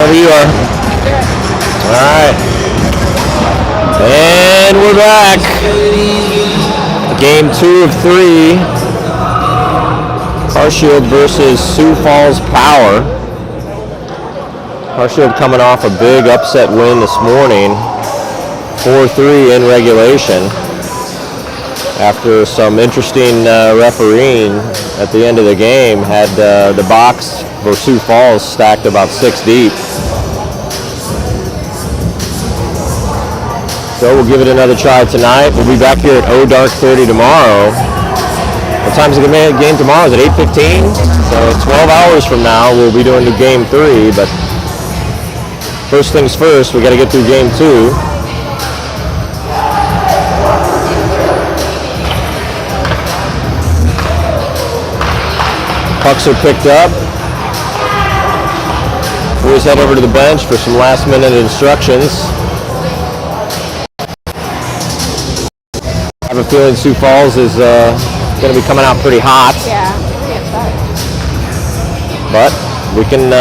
Wherever you are. All right. And we're back. Game 2 of 3. Carshield versus Sioux Falls Power. Carshield coming off a big upset win this morning. 4-3 in regulation. After some interesting refereeing at the end of the game, had the box for Sioux Falls stacked about 6 deep. So we'll give it another try tonight. We'll be back here at dark 30 tomorrow. What time's the game tomorrow? Is it 8:15? So 12 hours from now we'll be doing the game 3. But first things first, we got to get through game 2. Pucks are picked up. Boys head over to the bench for some last-minute instructions. I have a feeling Sioux Falls is going to be coming out pretty hot. Yeah, pretty upset. But we can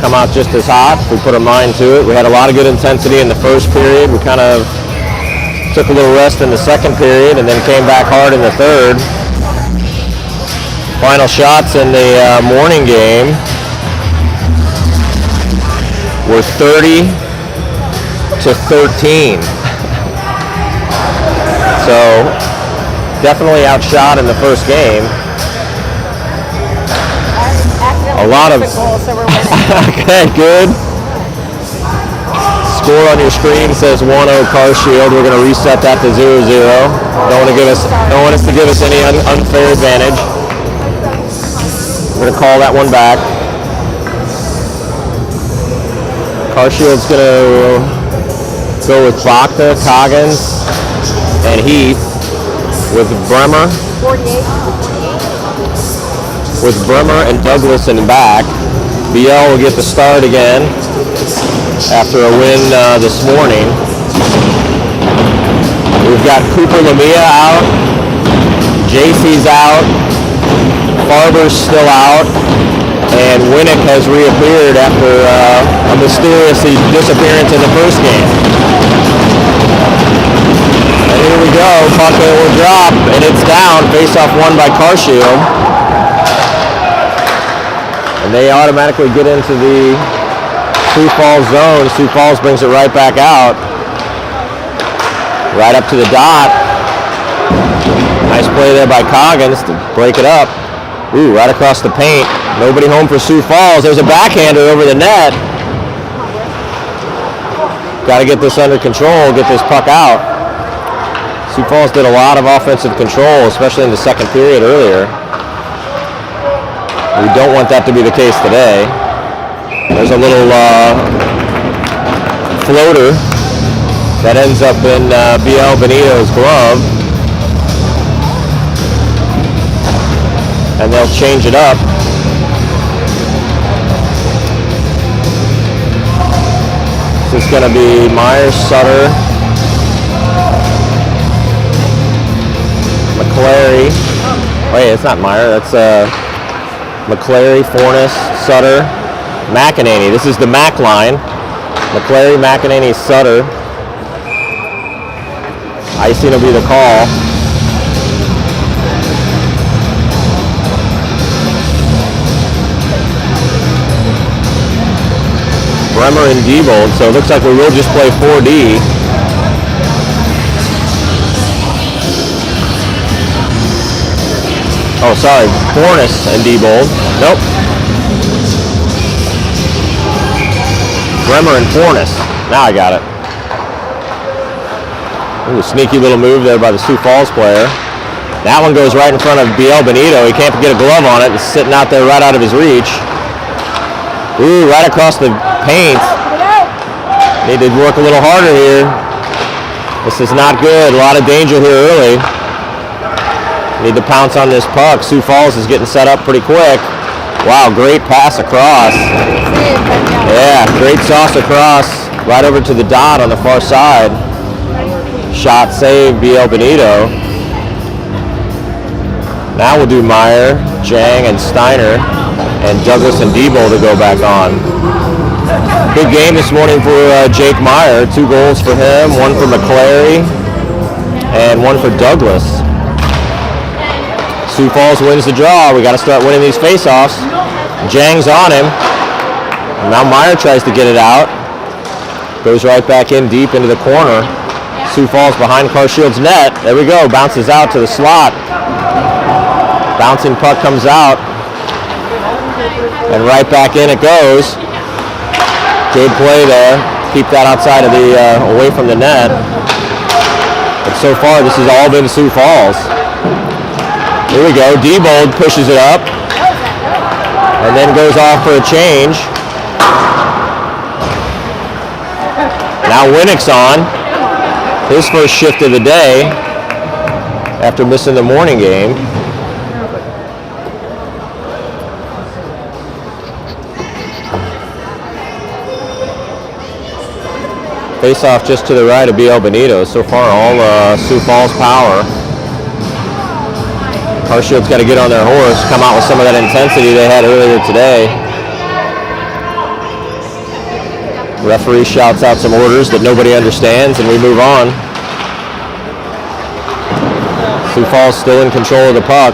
come out just as hot if we put our mind to it. We had a lot of good intensity in the first period. We kind of took a little rest in the second period and then came back hard in the third. Final shots in the morning game were 30-13. So definitely outshot in the first game. A lot of goal, so we're winning. Okay, good. Score on your screen says 1-0 Carshield. We're going to reset that to 0-0. Don't want us to give us any unfair advantage. We're going to call that one back. Carshield's going to go with Bachta, Coggins, and Heath with Bremer. 48. With Bremer and Douglas in the back. BL will get the start again after a win this morning. We've got Cooper Lamia out. JC's out. Farber's still out, and Winnick has reappeared after a mysterious disappearance in the first game. And here we go, puck will drop, and it's down, face-off won by Carshield. And they automatically get into the Sioux Falls zone. Sioux Falls brings it right back out, right up to the dot. Nice play there by Coggins to break it up. Ooh, right across the paint. Nobody home for Sioux Falls. There's a backhander over the net. Got to get this under control, get this puck out. Sioux Falls did a lot of offensive control, especially in the second period earlier. We don't want that to be the case today. There's a little floater that ends up in BL Benito's glove. And they'll change it up. This is going to be Myers, Sutter, McClary. Wait, it's not Meyer. That's McClary, Fornes, Sutter, McEnany. This is the Mac line. McClary, McEnany, Sutter. Icing will be the call. Bremer and Diebold, so it looks like we will just play 4D. Oh, sorry, Fornes and Diebold. Nope. Bremer and Fornes. Now I got it. Ooh, sneaky little move there by the Sioux Falls player. That one goes right in front of BL Benito. He can't get a glove on it. It's sitting out there right out of his reach. Ooh, right across the paint. Need to work a little harder here. This is not good. A lot of danger here early. Need to pounce on this puck. Sioux Falls is getting set up pretty quick. Wow, great pass across. Yeah, great sauce across. Right over to the dot on the far side. Shot save, BL Benito. Now we'll do Meyer, Jang, and Steiner, and Douglas and Diebold to go back on. Big game this morning for Jake Meyer. 2 goals for him, 1 for McClary, and 1 for Douglas. Sioux Falls wins the draw. We got to start winning these face-offs. Jang's on him. Now Meyer tries to get it out. Goes right back in deep into the corner. Sioux Falls behind Carshield's net. There we go. Bounces out to the slot. Bouncing puck comes out. And right back in it goes. Good play there. Keep that outside of the, away from the net. But so far, this has all been Sioux Falls. Here we go. Diebold pushes it up. And then goes off for a change. Now Winnick's on. His first shift of the day after missing the morning game. Face off just to the right of BL Benito. So far all Sioux Falls power. Carshield's got to get on their horse, come out with some of that intensity they had earlier today. Referee shouts out some orders that nobody understands, and we move on. Sioux Falls still in control of the puck.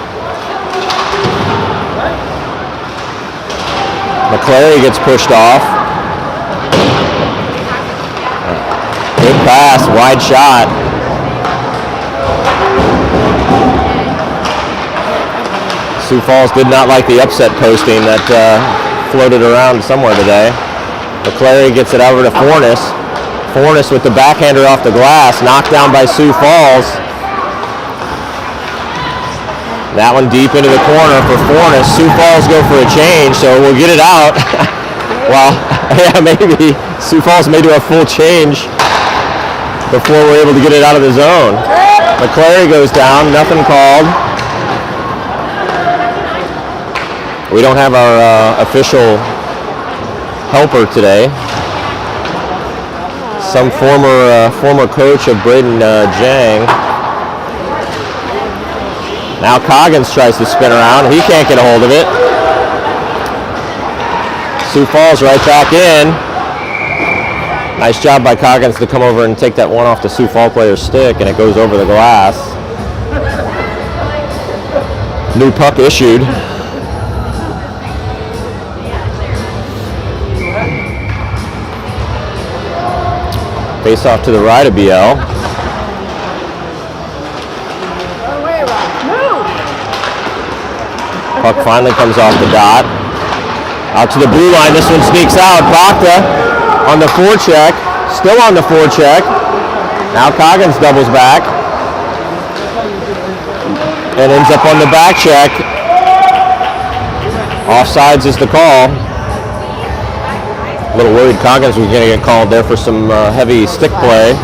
McClary gets pushed off. Good pass, wide shot. Sioux Falls did not like the upset posting that floated around somewhere today. McClary gets it over to Fornes. Fornes with the backhander off the glass, knocked down by Sioux Falls. That one deep into the corner for Fornes. Sioux Falls go for a change, so we'll get it out. Well, yeah, maybe Sioux Falls may do a full change before we're able to get it out of the zone. McClary goes down, nothing called. We don't have our official helper today. Some former coach of Braden Jang. Now Coggins tries to spin around. He can't get a hold of it. Sioux Falls right back in. Nice job by Coggins to come over and take that one off the Sioux Falls player's stick, and it goes over the glass. New puck issued. Face off to the right of BL. Puck finally comes off the dot. Out to the blue line. This one sneaks out. Bakta on the forecheck. Still on the forecheck. Now Coggins doubles back. And ends up on the back check. Offsides is the call. A little worried Coggins was going to get called there for some heavy stick play.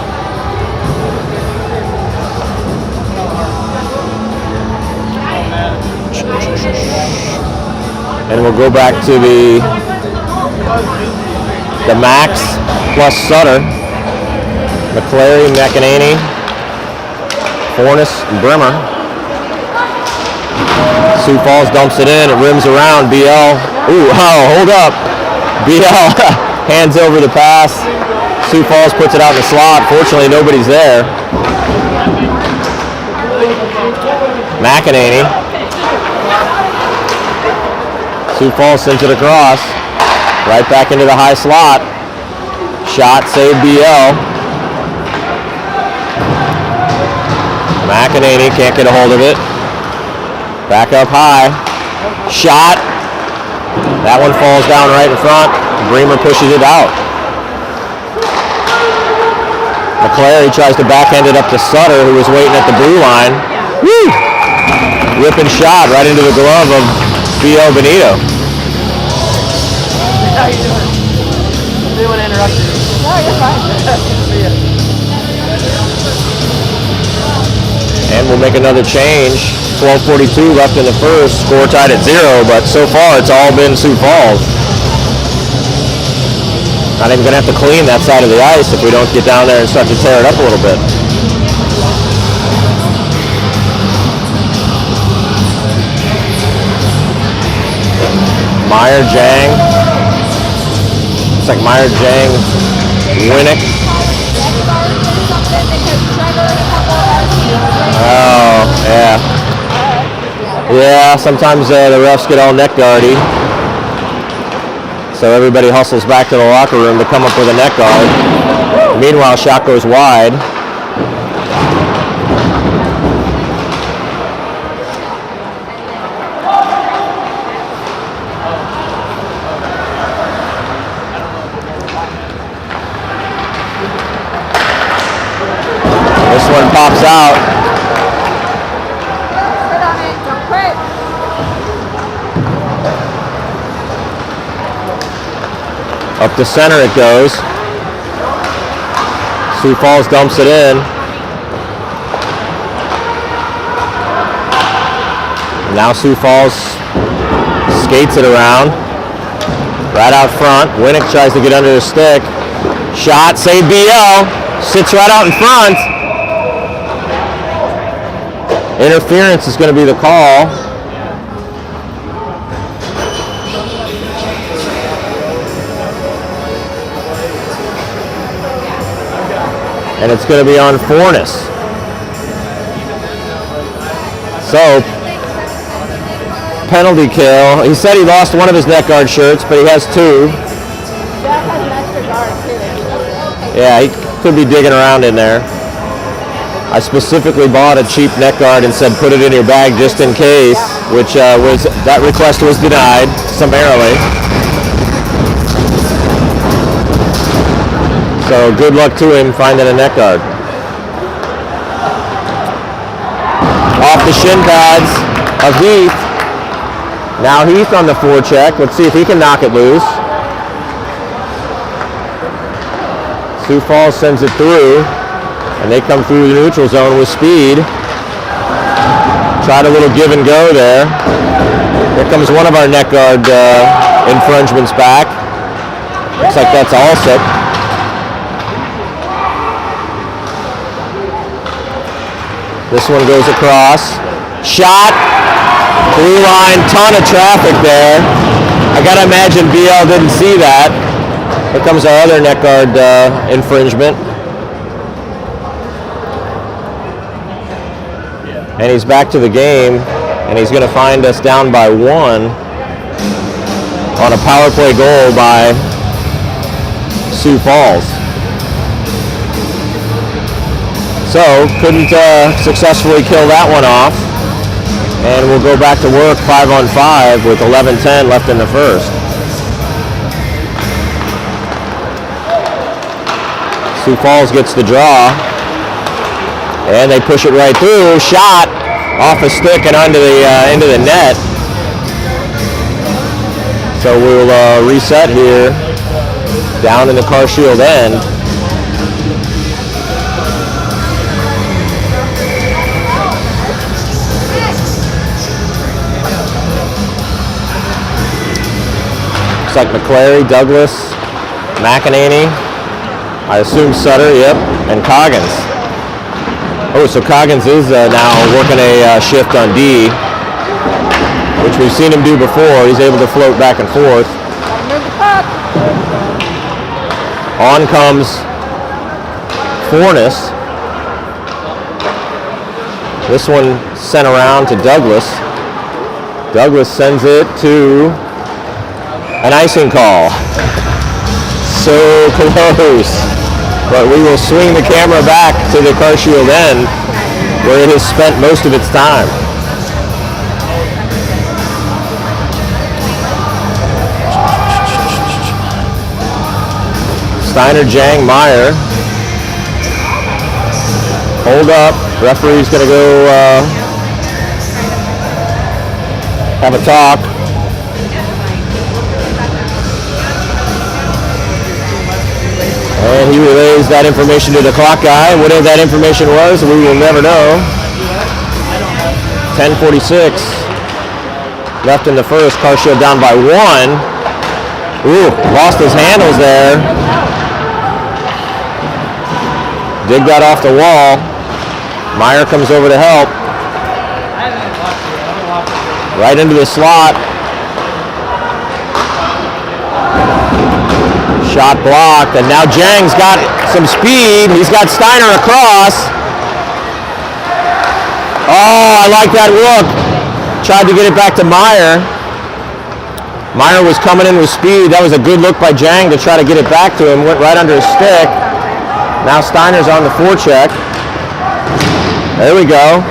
And we'll go back to the Max plus Sutter. McClary, McEnany, Fornes, and Bremer. Sioux Falls dumps it in. It rims around. BL. Ooh, oh, hold up. BL hands over the pass. Sioux Falls puts it out in the slot. Fortunately, nobody's there. McEnany. Sioux Falls sends it across. Right back into the high slot. Shot, save BL. McEnany can't get a hold of it. Back up high. Shot. That one falls down right in front. Bremer pushes it out. McClary tries to backhand it up to Sutter, who was waiting at the blue line. Woo! Ripping shot right into the glove of BL Benito. How you doing? I didn't want to interrupt you. No, you're fine. And we'll make another change. 12:42 left in the first. Score tied at 0, but so far it's all been Sioux Falls. Not even going to have to clean that side of the ice if we don't get down there and start to tear it up a little bit. Meyer, Jang. like Meyer, Jang, Winnick. Oh, yeah. Yeah, sometimes the refs get all neck guardy. So everybody hustles back to the locker room to come up with a neck guard. Meanwhile, shot goes wide. This one pops out. Up the center it goes. Sioux Falls dumps it in. Now Sioux Falls skates it around. Right out front. Winnick tries to get under the stick. Shot, save BL. Sits right out in front. Interference is going to be the call. And it's going to be on Fornes. So, penalty kill. He said he lost one of his neck guard shirts, but he has two. Yeah, he could be digging around in there. I specifically bought a cheap neck guard and said put it in your bag just in case, which that request was denied summarily. So good luck to him finding a neck guard. Off the shin pads of Heath. Now Heath on the forecheck. Let's see if he can knock it loose. Sioux Falls sends it through, and they come through the neutral zone with speed. Tried a little give and go there. Here comes one of our neck guard infringements back. Looks like that's Alsip. This one goes across. Shot. Blue line. Ton of traffic there. I gotta imagine BL didn't see that. Here comes our other neck guard infringement. And he's back to the game, and he's going to find us down by 1 on a power play goal by Sioux Falls. So, couldn't successfully kill that one off. And we'll go back to work 5-on-5 with 11:10 left in the first. Sioux Falls gets the draw. And they push it right through. Shot off a stick and onto the into the net. So we'll reset here down in the Carshield end. Looks like McClary, Douglas, McEnany, I assume Sutter, yep, and Coggins. Oh, so Coggins is now working a shift on D, which we've seen him do before. He's able to float back and forth. On comes Fornes. This one sent around to Douglas. Douglas sends it to an icing call. So close. But we will swing the camera back to the Carshield end where it has spent most of its time. Steiner, Jang, Meyer. Hold up. Referee's going to go have a talk. And he relays that information to the clock guy. Whatever that information was, we will never know. 10:46 left in the first. Carshield down by 1. Ooh, lost his handles there. Dig that off the wall. Meyer comes over to help. Right into the slot. Shot blocked, and now Jang's got some speed. He's got Steiner across. Oh, I like that look. Tried to get it back to Meyer. Meyer was coming in with speed. That was a good look by Jang to try to get it back to him. Went right under his stick. Now Steiner's on the forecheck. There we go.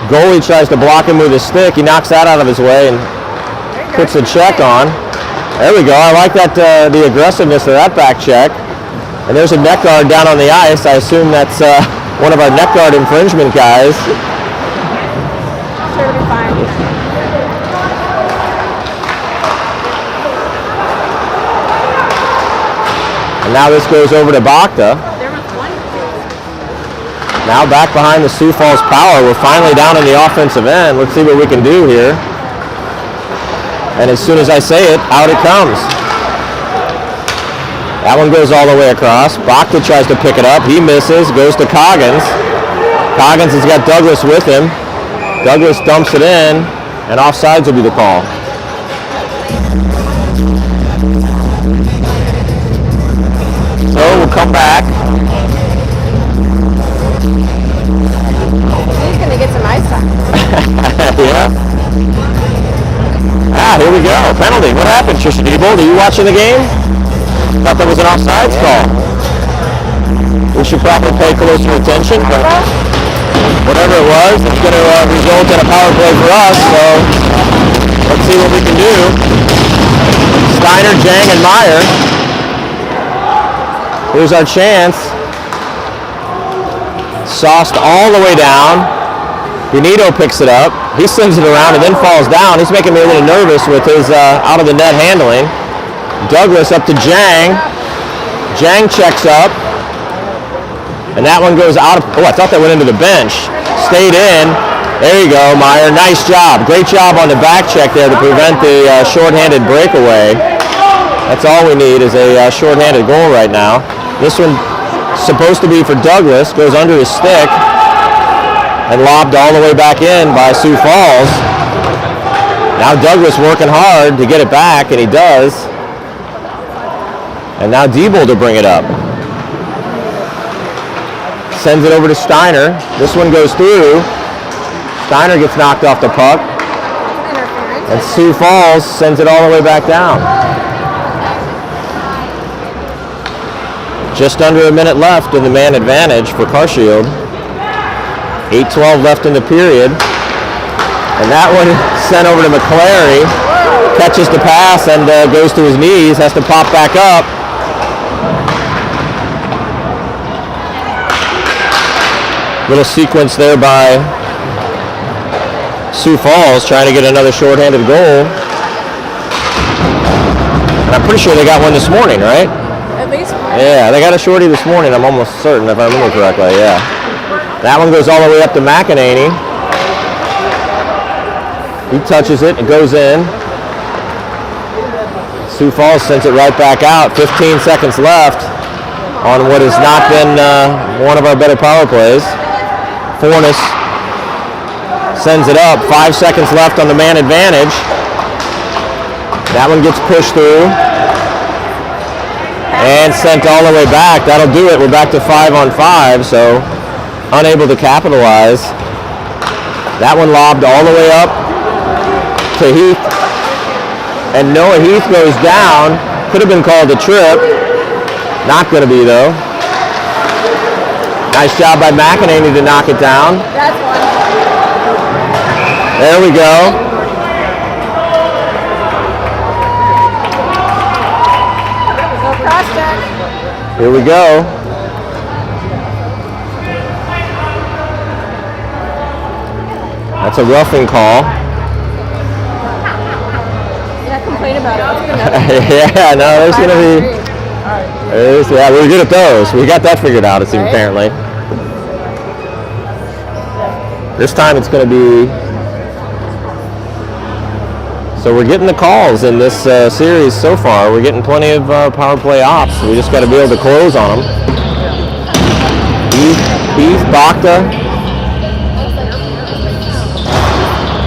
Goalie tries to block him with his stick. He knocks that out of his way and puts the check on. There we go. I like that, the aggressiveness of that back check. And there's a neck guard down on the ice. I assume that's one of our neck guard infringement guys. Sure, it'll be fine. And now this goes over to Bakta. Now back behind the Sioux Falls Power. We're finally down in the offensive end. Let's see what we can do here. And as soon as I say it, out it comes. That one goes all the way across. Bakta tries to pick it up. He misses. Goes to Coggins. Coggins has got Douglas with him. Douglas dumps it in, and offsides will be the call. So we'll come back. He's going to get some ice time. Yeah. Ah, here we go. Penalty. What happened, Trisha Diebold? Are you watching the game? Thought that was an offsides call. We should probably pay closer attention, but whatever it was, it's going to result in a power play for us, so let's see what we can do. Steiner, Jang, and Meyer. Here's our chance. Sauced all the way down. Benito picks it up. He sends it around and then falls down. He's making me a little nervous with his out of the net handling. Douglas up to Jang. Jang checks up. And that one goes out of, oh, I thought that went into the bench. Stayed in. There you go, Meyer. Nice job. Great job on the back check there to prevent the shorthanded breakaway. That's all we need is a shorthanded goal right now. This one supposed to be for Douglas. Goes under his stick. And lobbed all the way back in by Sioux Falls. Now Douglas working hard to get it back, and he does. And now Diebold to bring it up. Sends it over to Steiner. This one goes through. Steiner gets knocked off the puck. And Sioux Falls sends it all the way back down. Just under a minute left in the man advantage for Carshield. 8:12 left in the period. And that one sent over to McClary. Catches the pass and goes to his knees. Has to pop back up. Little sequence there by Sioux Falls trying to get another shorthanded goal. And I'm pretty sure they got one this morning, right? At least one. Yeah, they got a shorty this morning. I'm almost certain if I remember correctly, yeah. That one goes all the way up to McEnany. He touches it, it goes in. Sioux Falls sends it right back out. 15 seconds left on what has not been one of our better power plays. Fornes sends it up. 5 seconds left on the man advantage. That one gets pushed through. And sent all the way back. That'll do it. We're back to 5-on-5, so unable to capitalize. That one lobbed all the way up to Heath. And Noah Heath goes down. Could have been called a trip. Not going to be, though. Nice job by McEnany to knock it down. That's one. There we go. Here we go. That's a roughing call. Yeah, complain about it. Yeah, no, there's going to be... Yeah, we're good at those. We got that figured out, it seems, apparently. This time it's going to be... So we're getting the calls in this series so far. We're getting plenty of power play ops. We just got to be able to close on them. Heath, Bakta.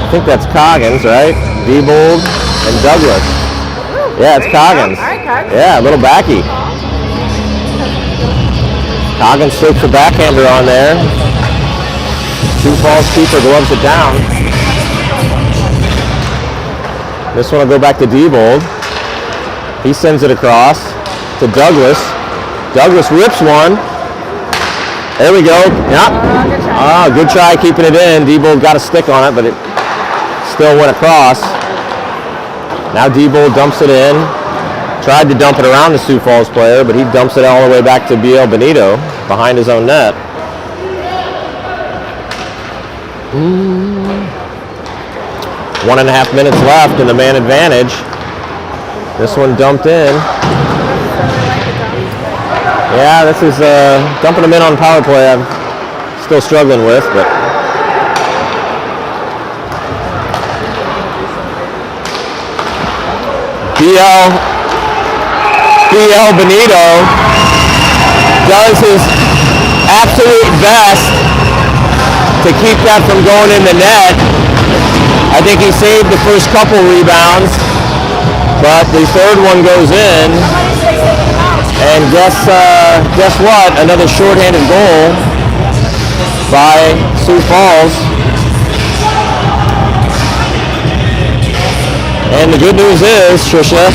I think that's Coggins, right? Diebold and Douglas. Yeah, it's Coggins. Yeah, a little backy. Coggins slips the backhander on there. Sioux Falls keeper gloves it down. This one will go back to Diebold. He sends it across to Douglas. Douglas rips one. There we go. Yep. Good try keeping it in. Diebold got a stick on it, but it still went across. Now Diebold dumps it in. Tried to dump it around the Sioux Falls player, but he dumps it all the way back to BL Benito behind his own net. 1.5 minutes left in the man advantage. This one dumped in. Yeah, this is dumping them in on power play. I'm still struggling with, but BL Benito does his absolute best to keep that from going in the net. I think he saved the first couple rebounds, but the third one goes in. And guess what? Another shorthanded goal by Sioux Falls. And the good news is, Trisha,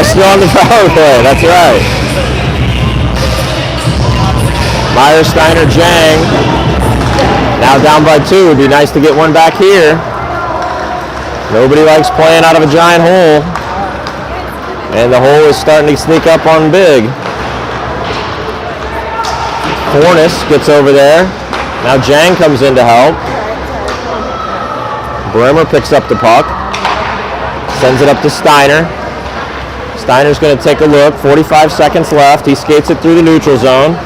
still on the power play. That's right. Meyer, Steiner, Jang. Now down by 2. Would be nice to get one back here. Nobody likes playing out of a giant hole. And the hole is starting to sneak up on big. Fornes gets over there. Now Jang comes in to help. Bremer picks up the puck. Sends it up to Steiner. Steiner's going to take a look. 45 seconds left. He skates it through the neutral zone.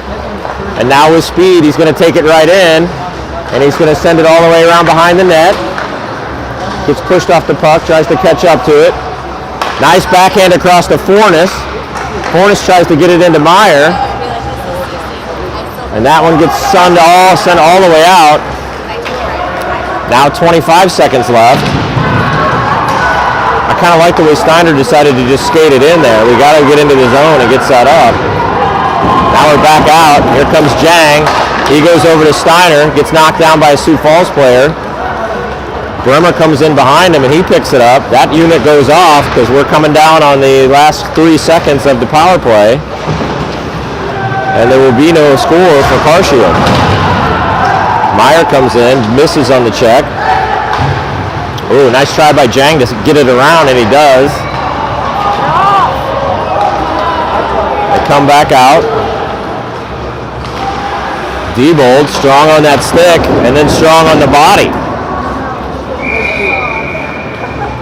And now with speed, he's going to take it right in. And he's going to send it all the way around behind the net. Gets pushed off the puck. Tries to catch up to it. Nice backhand across to Fornes. Fornes tries to get it into Meyer. And that one gets sent all the way out. Now 25 seconds left. I kind of like the way Steiner decided to just skate it in there. We got to get into the zone and get set up. Now we're back out. Here comes Jang. He goes over to Steiner. Gets knocked down by a Sioux Falls player. Bremer comes in behind him and he picks it up. That unit goes off because we're coming down on the last 3 seconds of the power play. And there will be no score for Carshield. Meyer comes in, misses on the check. Ooh, nice try by Jang to get it around, and he does. They come back out. Diebold strong on that stick and then strong on the body.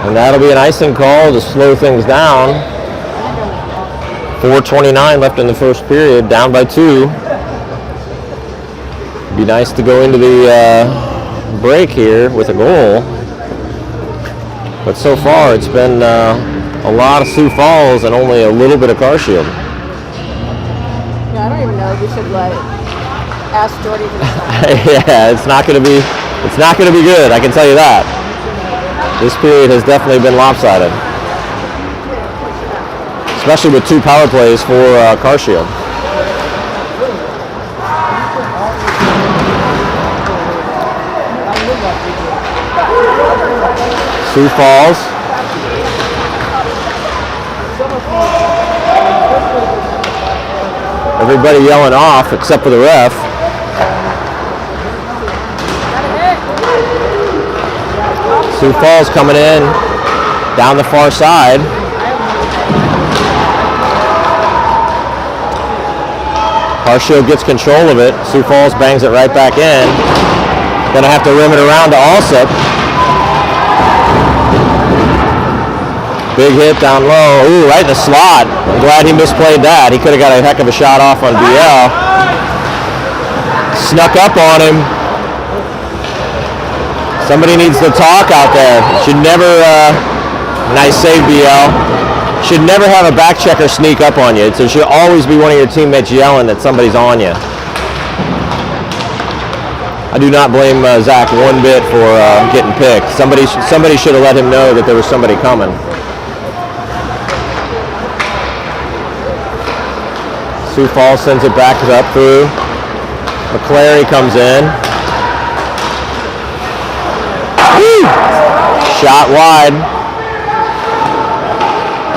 And that'll be an icing call to slow things down. 4:29 left in the first period, down by 2. Be nice to go into the break here with a goal. But so far it's been a lot of Sioux Falls and only a little bit of Carshield. Yeah, I don't even know if we should ask Jordy to Yeah, it's not going to be good, I can tell you that. This period has definitely been lopsided. Especially with 2 power plays for Carshield. Sioux Falls. Everybody yelling off except for the ref. Sioux Falls coming in down the far side. Carshield gets control of it. Sioux Falls bangs it right back in. Gonna have to rim it around to Alsup. Big hit down low. Ooh, right in the slot. I'm glad he misplayed that. He could have got a heck of a shot off on BL. Snuck up on him. Somebody needs to talk out there. Should never, nice save BL. Should never have a back checker sneak up on you. So it should always be one of your teammates yelling that somebody's on you. I do not blame Zach one bit for getting picked. Somebody should have let him know that there was somebody coming. Sioux Falls sends it back up through. McClary comes in. Woo! Shot wide.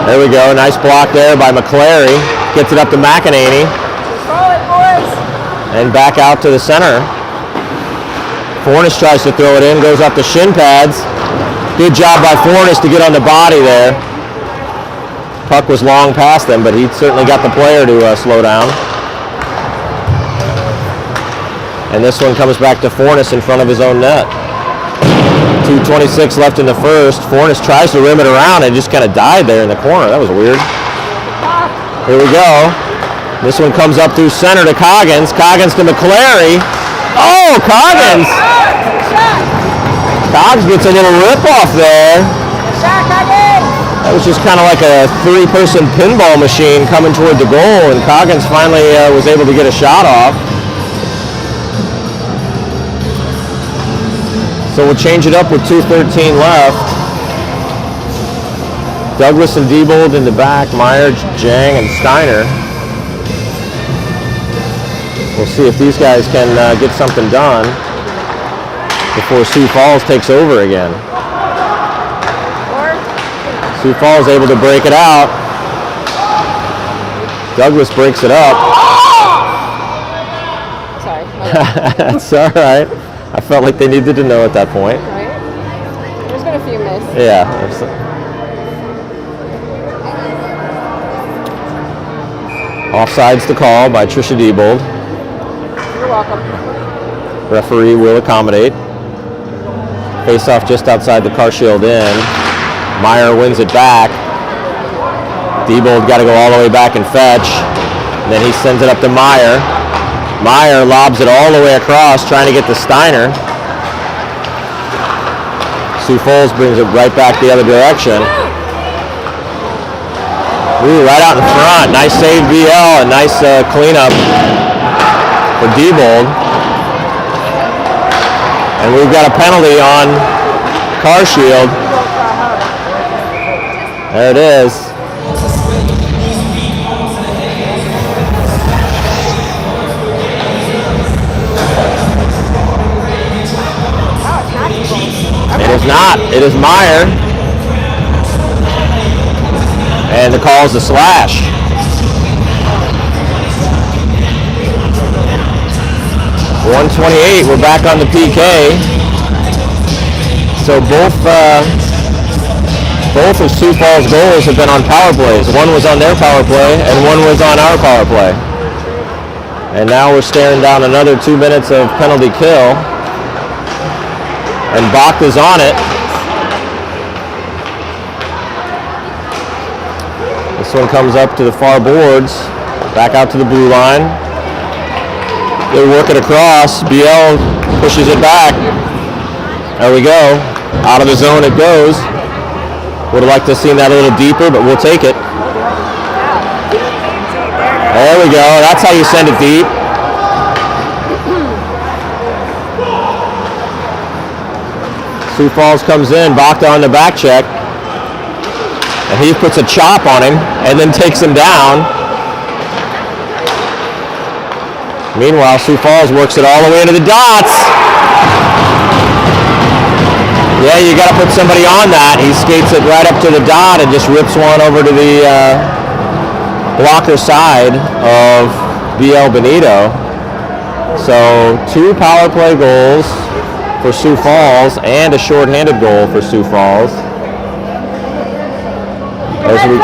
There we go. Nice block there by McClary. Gets it up to McEnany. Control it, boys. And back out to the center. Fornes tries to throw it in. Goes up to shin pads. Good job by Fornes to get on the body there. Puck was long past them, but he certainly got the player to slow down. And this one comes back to Fornes in front of his own net. 2:26 left in the first. Fornes tries to rim it around and just kind of died there in the corner. That was weird. Here we go. This one comes up through center to Coggins. Coggins to McClary. Oh, Coggins! Coggins gets a little rip off there. That was just kind of like a three-person pinball machine coming toward the goal, and Coggins finally was able to get a shot off. So we'll change it up with 2:13 left. Douglas and Diebold in the back, Meyer, Jang, and Steiner. We'll see if these guys can get something done before Sioux Falls takes over again. Sioux Falls able to break it out. Douglas breaks it up. Sorry. That's all right. I felt like they needed to know at that point. Right? There's been a few missed. Yeah. Offsides the call by Trisha Diebold. You're welcome. Referee will accommodate. Face off just outside the Carshield end. Meyer wins it back. Diebold got to go all the way back and fetch. And then he sends it up to Meyer. Meyer lobs it all the way across, trying to get to Steiner. Sioux Falls brings it right back the other direction. Ooh, right out in front. Nice save, BL, and nice cleanup for Diebold. And we've got a penalty on Carshield. There it is. It is not. It is Meyer. And the call is a slash. .128. We're back on the PK. So both of Sioux Falls' goals have been on power plays. One was on their power play, and one was on our power play. And now we're staring down another 2 minutes of penalty kill. And Bach is on it. This one comes up to the far boards, back out to the blue line. They work it across. BL pushes it back. There we go. Out of the zone it goes. Would have liked to have seen that a little deeper, but we'll take it. There we go. That's how you send it deep. Sioux Falls comes in, Bachta on the back check, and he puts a chop on him and then takes him down. Meanwhile, Sioux Falls works it all the way into the dots. Yeah, you got to put somebody on that. He skates it right up to the dot and just rips one over to the blocker side of BL Benito. So 2 power play goals for Sioux Falls and a shorthanded goal for Sioux Falls. As we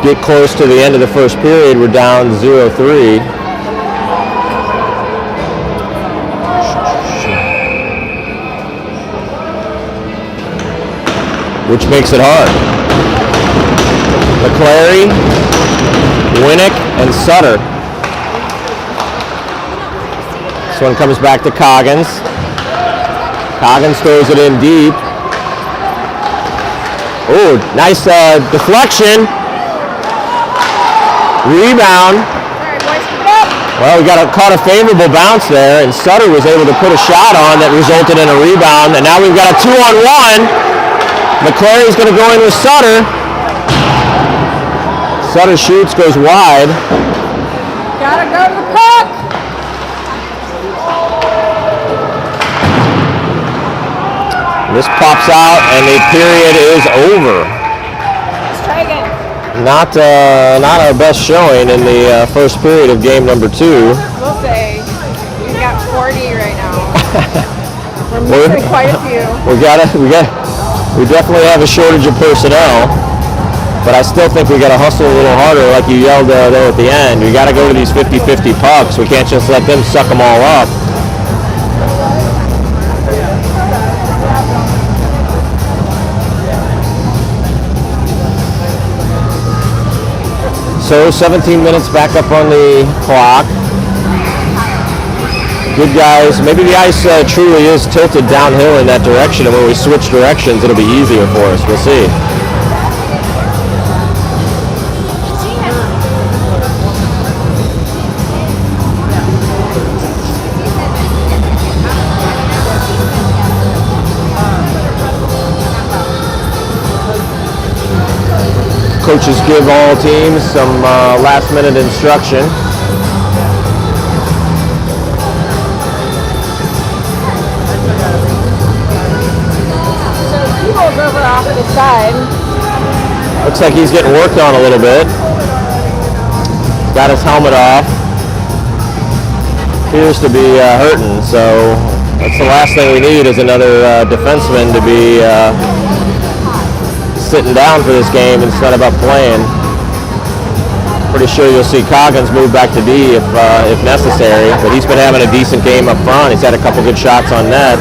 get close to the end of the first period, we're down 0-3. Which makes it hard. McClary, Winnick, and Sutter. This one comes back to Coggins. Coggins throws it in deep. Oh, nice deflection. Rebound. Well, we caught a favorable bounce there, and Sutter was able to put a shot on that resulted in a rebound, and now we've got a 2-on-1. McClary's going to go in with Sutter. Sutter shoots, goes wide. Gotta go to the puck. This pops out, and the period is over. Let's try again. Not our best showing in the first period of game number 2. We'll say we've got 40 right now. We're missing quite a few. We definitely have a shortage of personnel, but I still think we got to hustle a little harder, like you yelled there at the end. We got to go to these 50-50 pucks. We can't just let them suck them all up. So 17 minutes back up on the clock. Good guys. Maybe the ice truly is tilted downhill in that direction, and when we switch directions, it'll be easier for us. We'll see. Coaches give all teams some last-minute instruction. Over off to the side. Looks like he's getting worked on a little bit. Got his helmet off. Appears to be hurting, so that's the last thing we need is another defenseman to be sitting down for this game instead of up playing. Pretty sure you'll see Coggins move back to D if necessary, but he's been having a decent game up front. He's had a couple good shots on net.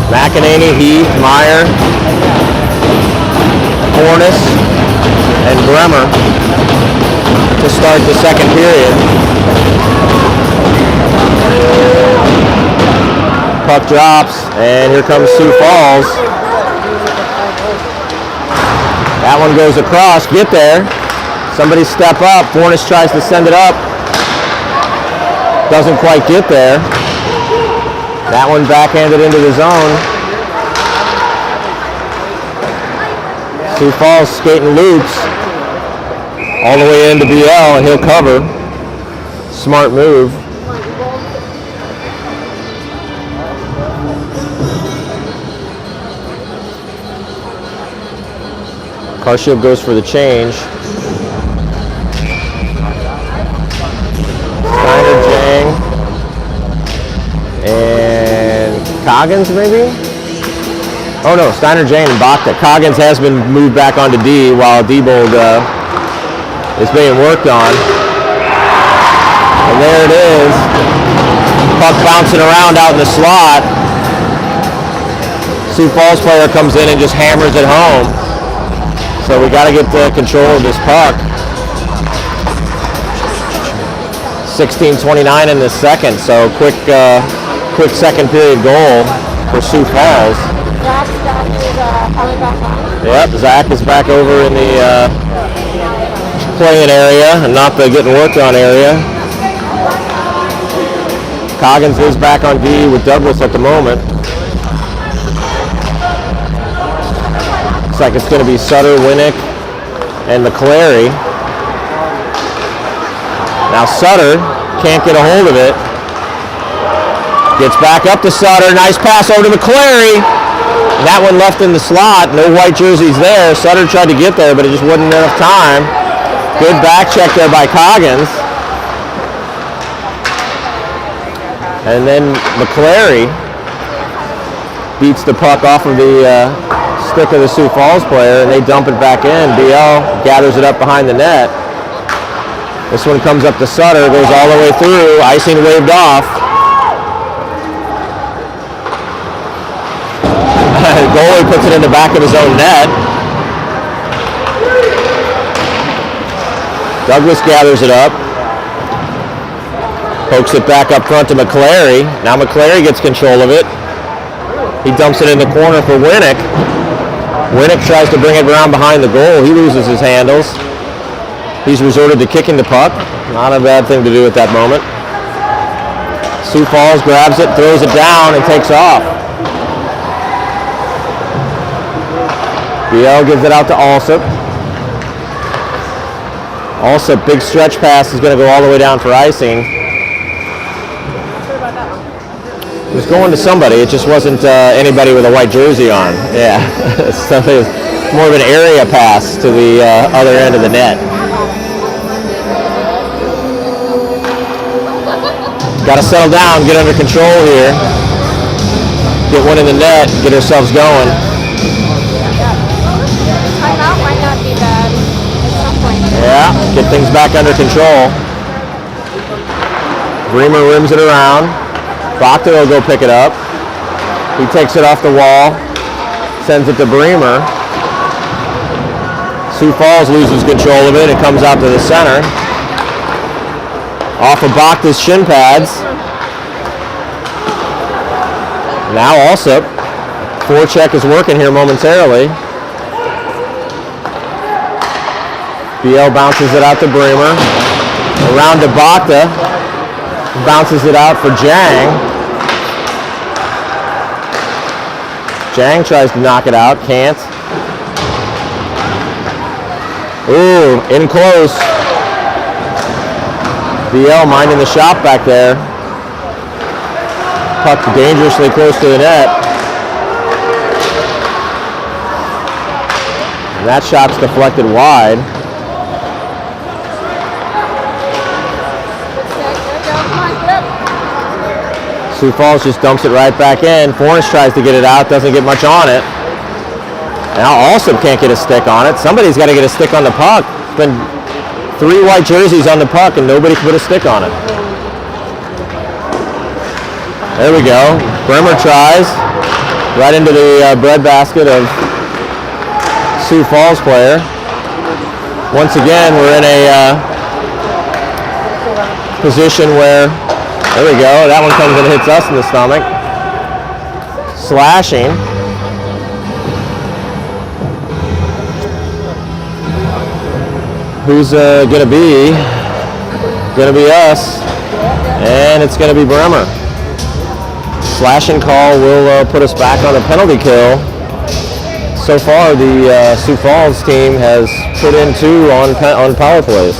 McEnany, Heath, Meyer, Hornis, and Bremer to start the second period. Puck drops, and here comes Sioux Falls. That one goes across. Get there. Somebody step up. Hornis tries to send it up. Doesn't quite get there. That one backhanded into the zone. Sioux Falls skating loops all the way into BL, and he'll cover. Smart move. Carshield goes for the change. Steiner, Jang, and Coggins maybe? Oh no, Steiner, Jang, and Bakta. Coggins has been moved back onto D while Diebold is being worked on. And there it is. Puck bouncing around out in the slot. Sioux Falls player comes in and just hammers it home. So we got to get control of this puck. 16:29 in the second, so quick second period goal for Sioux Falls. Yep, Zach is back over in the playing area and not the getting worked on area. Coggins is back on D with Douglas at the moment. Looks like it's going to be Sutter, Winnick, and McClary. Now Sutter can't get a hold of it. Gets back up to Sutter. Nice pass over to McClary. That one left in the slot. No white jerseys there. Sutter tried to get there, but it just wasn't enough time. Good back check there by Coggins. And then McClary beats the puck off of the stick of the Sioux Falls player, and they dump it back in. BL gathers it up behind the net. This one comes up to Sutter, goes all the way through. Icing waved off. The goalie puts it in the back of his own net. Douglas gathers it up. Pokes it back up front to McClary. Now McClary gets control of it. He dumps it in the corner for Winnick. Winnick tries to bring it around behind the goal. He loses his handles. He's resorted to kicking the puck. Not a bad thing to do at that moment. Sioux Falls grabs it, throws it down, and takes off. BL gives it out to Alsop. Alsop, big stretch pass is going to go all the way down for icing. It was going to somebody. It just wasn't anybody with a white jersey on. Yeah, something more of an area pass to the other end of the net. Got to settle down, get under control here. Get one in the net, get ourselves going. Timeout might not be bad at some point. Yeah, get things back under control. Bremer rims it around. Bachta will go pick it up. He takes it off the wall, sends it to Bremer. Sioux Falls loses control of it. It comes out to the center. Off of Bachta's shin pads. Now Alsop. Forecheck is working here momentarily. BL bounces it out to Bremer. Around to Bachta. Bounces it out for Jang. Jang tries to knock it out. Can't. Ooh, in close. BL minding the shot back there. Puck dangerously close to the net. And that shot's deflected wide. Sioux Falls just dumps it right back in. Forrest tries to get it out, doesn't get much on it. Now Alsop can't get a stick on it. Somebody's got to get a stick on the puck. It's been 3 white jerseys on the puck and nobody can put a stick on it. There we go. Bremer tries right into the breadbasket of Sioux Falls player. Once again, we're in a position where, there we go, that one comes and hits us in the stomach. Slashing. Who's going to be? Going to be us. And it's going to be Bremer. Slashing call will put us back on a penalty kill. So far, the Sioux Falls team has put in 2 on power plays.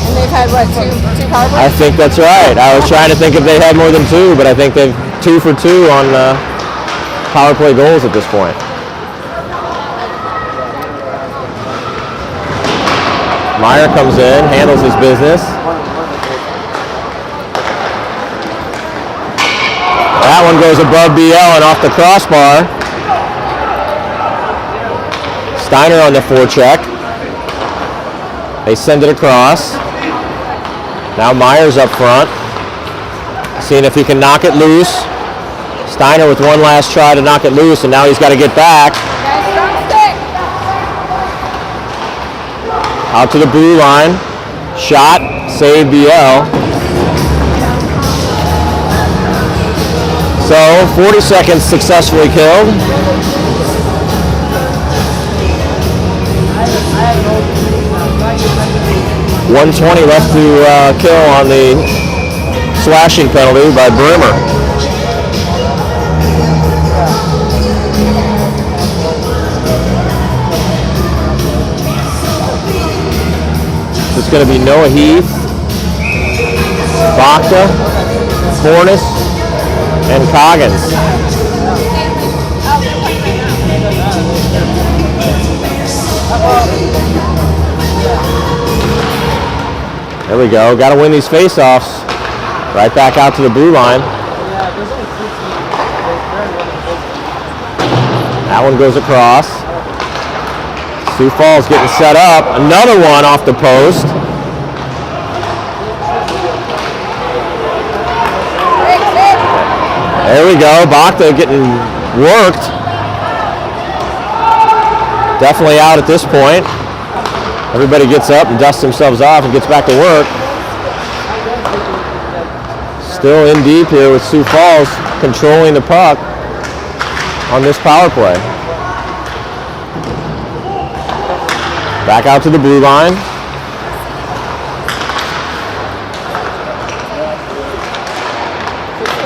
And they've had, what, two power plays? I think that's right. I was trying to think if they had more than 2, but I think they've 2 for 2 on power play goals at this point. Meyer comes in, handles his business. That one goes above BL and off the crossbar. Steiner on the forecheck. They send it across. Now Meyer's up front. Seeing if he can knock it loose. Steiner with one last try to knock it loose, and now he's got to get back. Out to the blue line. Shot. Save BL. So 40 seconds successfully killed. .120 left to kill on the slashing penalty by Bremer. It's going to be Noah Heath, Bachta, Fornes, and Coggins. There we go. Got to win these face-offs. Right back out to the blue line. That one goes across. Sioux Falls getting set up. Another one off the post. There we go. Bachta getting worked. Definitely out at this point. Everybody gets up and dusts themselves off and gets back to work. Still in deep here with Sioux Falls controlling the puck on this power play. Back out to the blue line.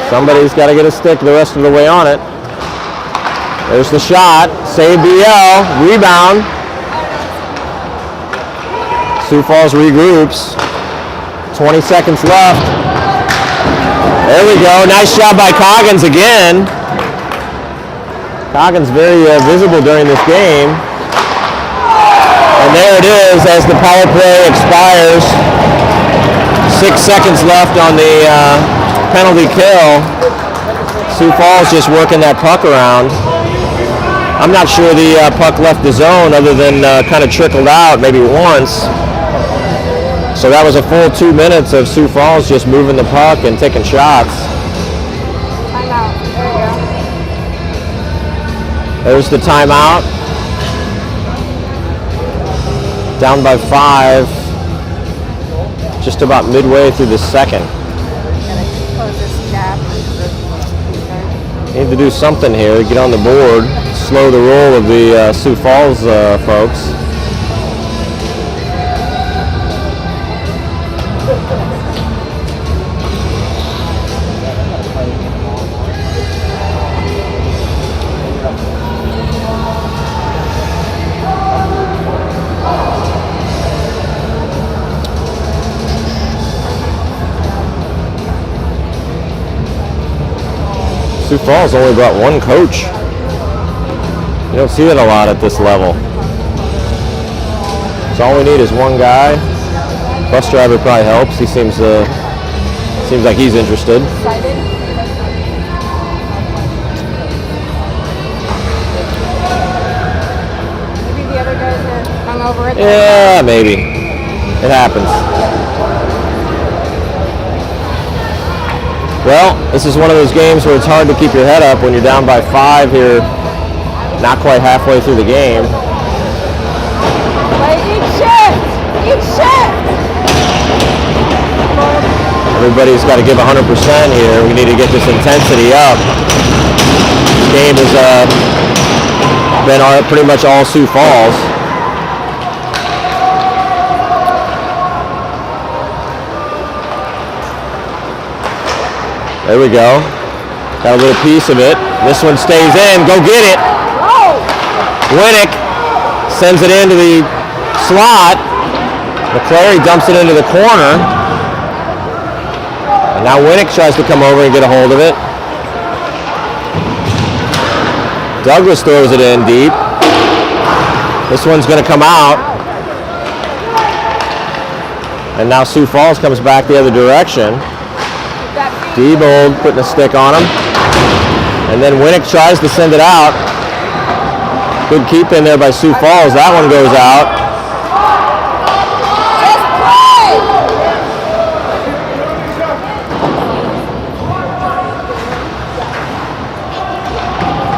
Somebody's got to get a stick the rest of the way on it. There's the shot. Save BL. Rebound. Sioux Falls regroups. 20 seconds left. There we go. Nice job by Coggins again. Coggins very visible during this game. And there it is as the power play expires. 6 seconds left on the penalty kill. Sioux Falls just working that puck around. I'm not sure the puck left the zone other than kind of trickled out maybe once. So that was a full 2 minutes of Sioux Falls just moving the puck and taking shots. Timeout. There we go. There's the timeout. Down by 5. Just about midway through the second. Gotta close this gap. Need to do something here. Get on the board. Slow the roll of the Sioux Falls folks. Sioux Falls only brought one coach. You don't see that a lot at this level. So all we need is one guy. Bus driver probably helps. He seems like he's interested. Excited? Maybe the other guys are hungover at the Yeah, maybe. It happens. Well, this is one of those games where it's hard to keep your head up when you're down by 5 here, not quite halfway through the game. Play each shift! Each shift! Everybody's got to give 100% here. We need to get this intensity up. This game has been pretty much all Sioux Falls. There we go. Got a little piece of it. This one stays in. Go get it. Winnick sends it into the slot. McClary dumps it into the corner. And now Winnick tries to come over and get a hold of it. Douglas throws it in deep. This one's going to come out. And now Sioux Falls comes back the other direction. Diebold putting a stick on him. And then Winnick tries to send it out. Good keep in there by Sioux Falls. That one goes out.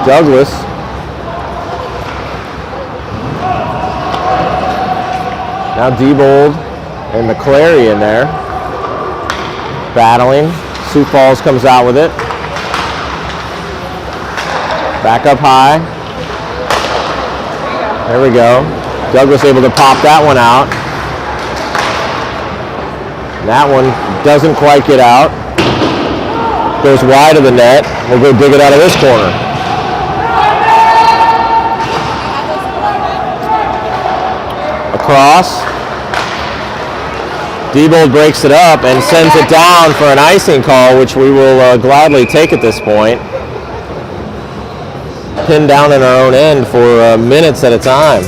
Douglas. Now Diebold and McClary in there. Battling. Sioux Falls comes out with it. Back up high. There we go. Douglas able to pop that one out. That one doesn't quite get out. Goes wide of the net. We'll go dig it out of this corner. Across. Diebold breaks it up and sends it down for an icing call, which we will gladly take at this point. Pinned down in our own end for minutes at a time.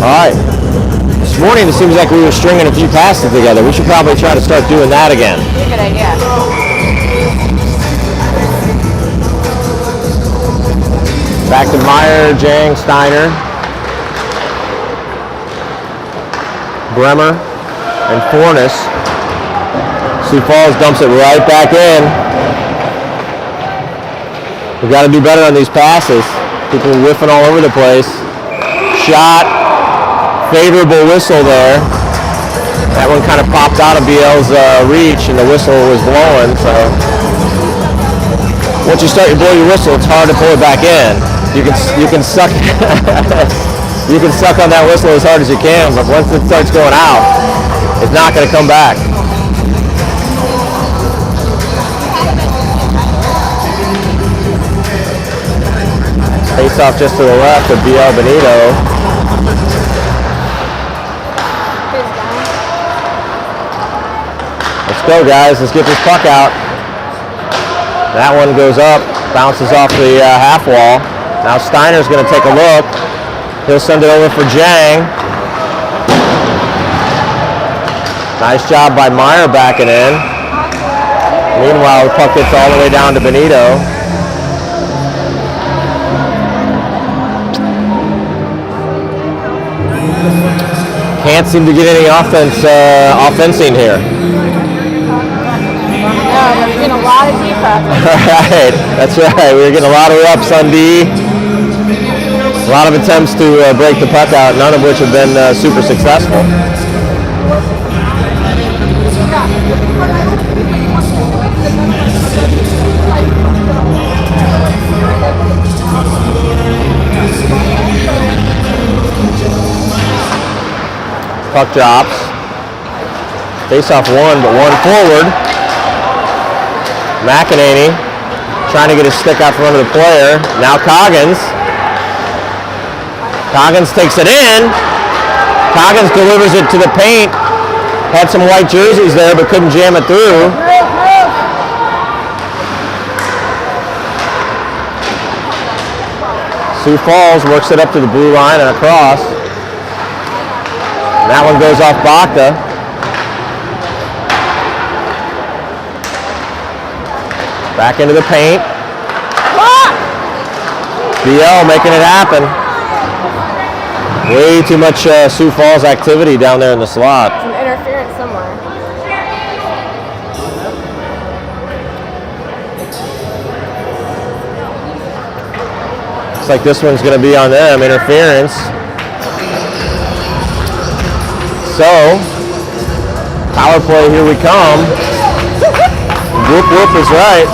All right. This morning it seems like we were stringing a few passes together. We should probably try to start doing that again. Good idea. Back to Meyer, Jang, Steiner, Bremer, and Fornes. Sioux Falls dumps it right back in. We've got to do better on these passes. People whiffing all over the place. Shot. Favorable whistle there. That one kind of popped out of BL's reach and the whistle was blowing. So once you start to blow your whistle, it's hard to pull it back in. You can suck you can suck on that whistle as hard as you can, but once it starts going out, is not going to come back. Face off just to the left of BL Benito. Let's go, guys. Let's get this puck out. That one goes up, bounces off the half wall. Now Steiner's going to take a look. He'll send it over for Jang. Nice job by Meyer backing in. Meanwhile, the puck gets all the way down to Benito. Can't seem to get any offensing here. Yeah, we're getting a lot of defense. Right, that's right. We're getting a lot of reps on D. A lot of attempts to break the puck out, none of which have been super successful. Puck drops. Face off one, but one forward. McEnany trying to get his stick out from under the player. Now Coggins. Coggins takes it in. Coggins delivers it to the paint. Had some white jerseys there, but couldn't jam it through. Sioux Falls works it up to the blue line and across. That one goes off Bakta. Back into the paint. BL making it happen. Way too much Sioux Falls activity down there in the slot. Some interference somewhere. Looks like this one's going to be on them, interference. So, power play, here we come. Whoop, whoop is right.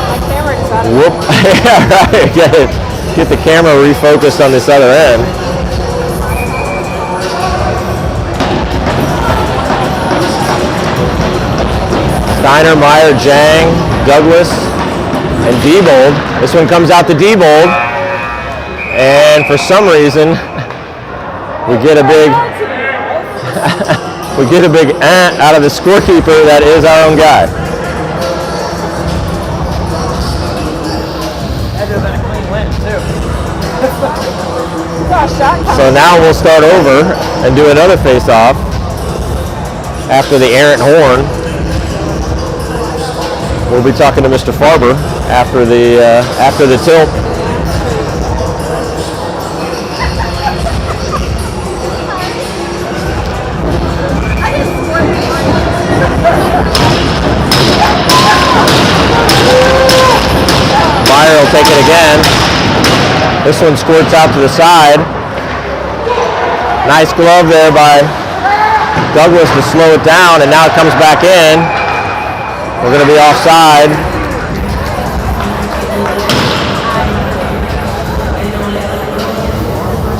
My camera just out of Whoop. Yeah, right. Get the camera refocused on this other end. Steiner, Meyer, Jang, Douglas, and Diebold. This one comes out to Diebold. And for some reason, we get a big out of the scorekeeper that is our own guy. So now we'll start over and do another face-off after the errant horn. We'll be talking to Mr. Farber after the tilt. Meyer will take it again. This one squirts out to the side. Nice glove there by Douglas to slow it down, and now it comes back in. We're going to be offside.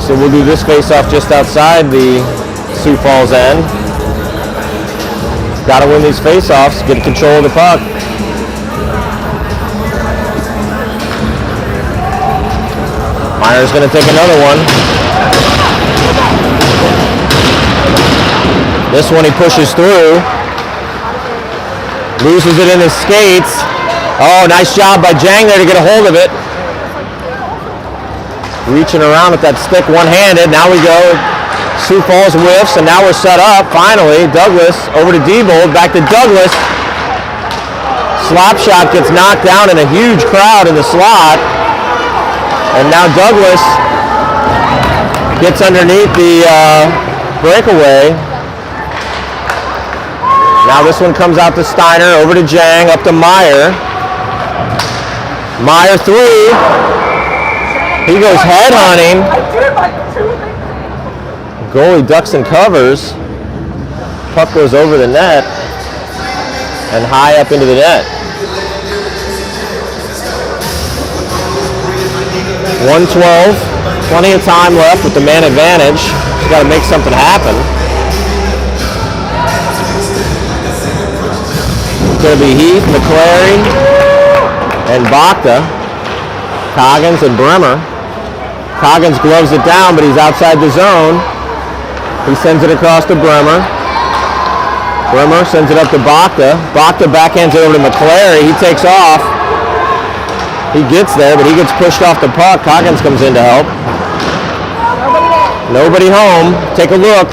So we'll do this face-off just outside the Sioux Falls end. Got to win these face-offs, get control of the puck. Meyer's going to take another one. This one he pushes through. Loses it in his skates. Oh, nice job by Jang there to get a hold of it. Reaching around with that stick one-handed. Now we go. Sioux Falls whiffs, and now we're set up. Finally, Douglas over to Diebold. Back to Douglas. Slap shot gets knocked down in a huge crowd in the slot. And now Douglas gets underneath the breakaway. Now this one comes out to Steiner, over to Jang, up to Meyer. Meyer through. He goes head hunting. Goalie ducks and covers. Puck goes over the net and high up into the net. 1:12, plenty of time left with the man advantage. He's got to make something happen. It's going to be Heath, McClary, and Bakta. Coggins and Bremer. Coggins gloves it down, but he's outside the zone. He sends it across to Bremer. Bremer sends it up to Bakta. Bakta backhands it over to McClary. He takes off. He gets there, but he gets pushed off the puck. Coggins comes in to help. Nobody home. Take a look.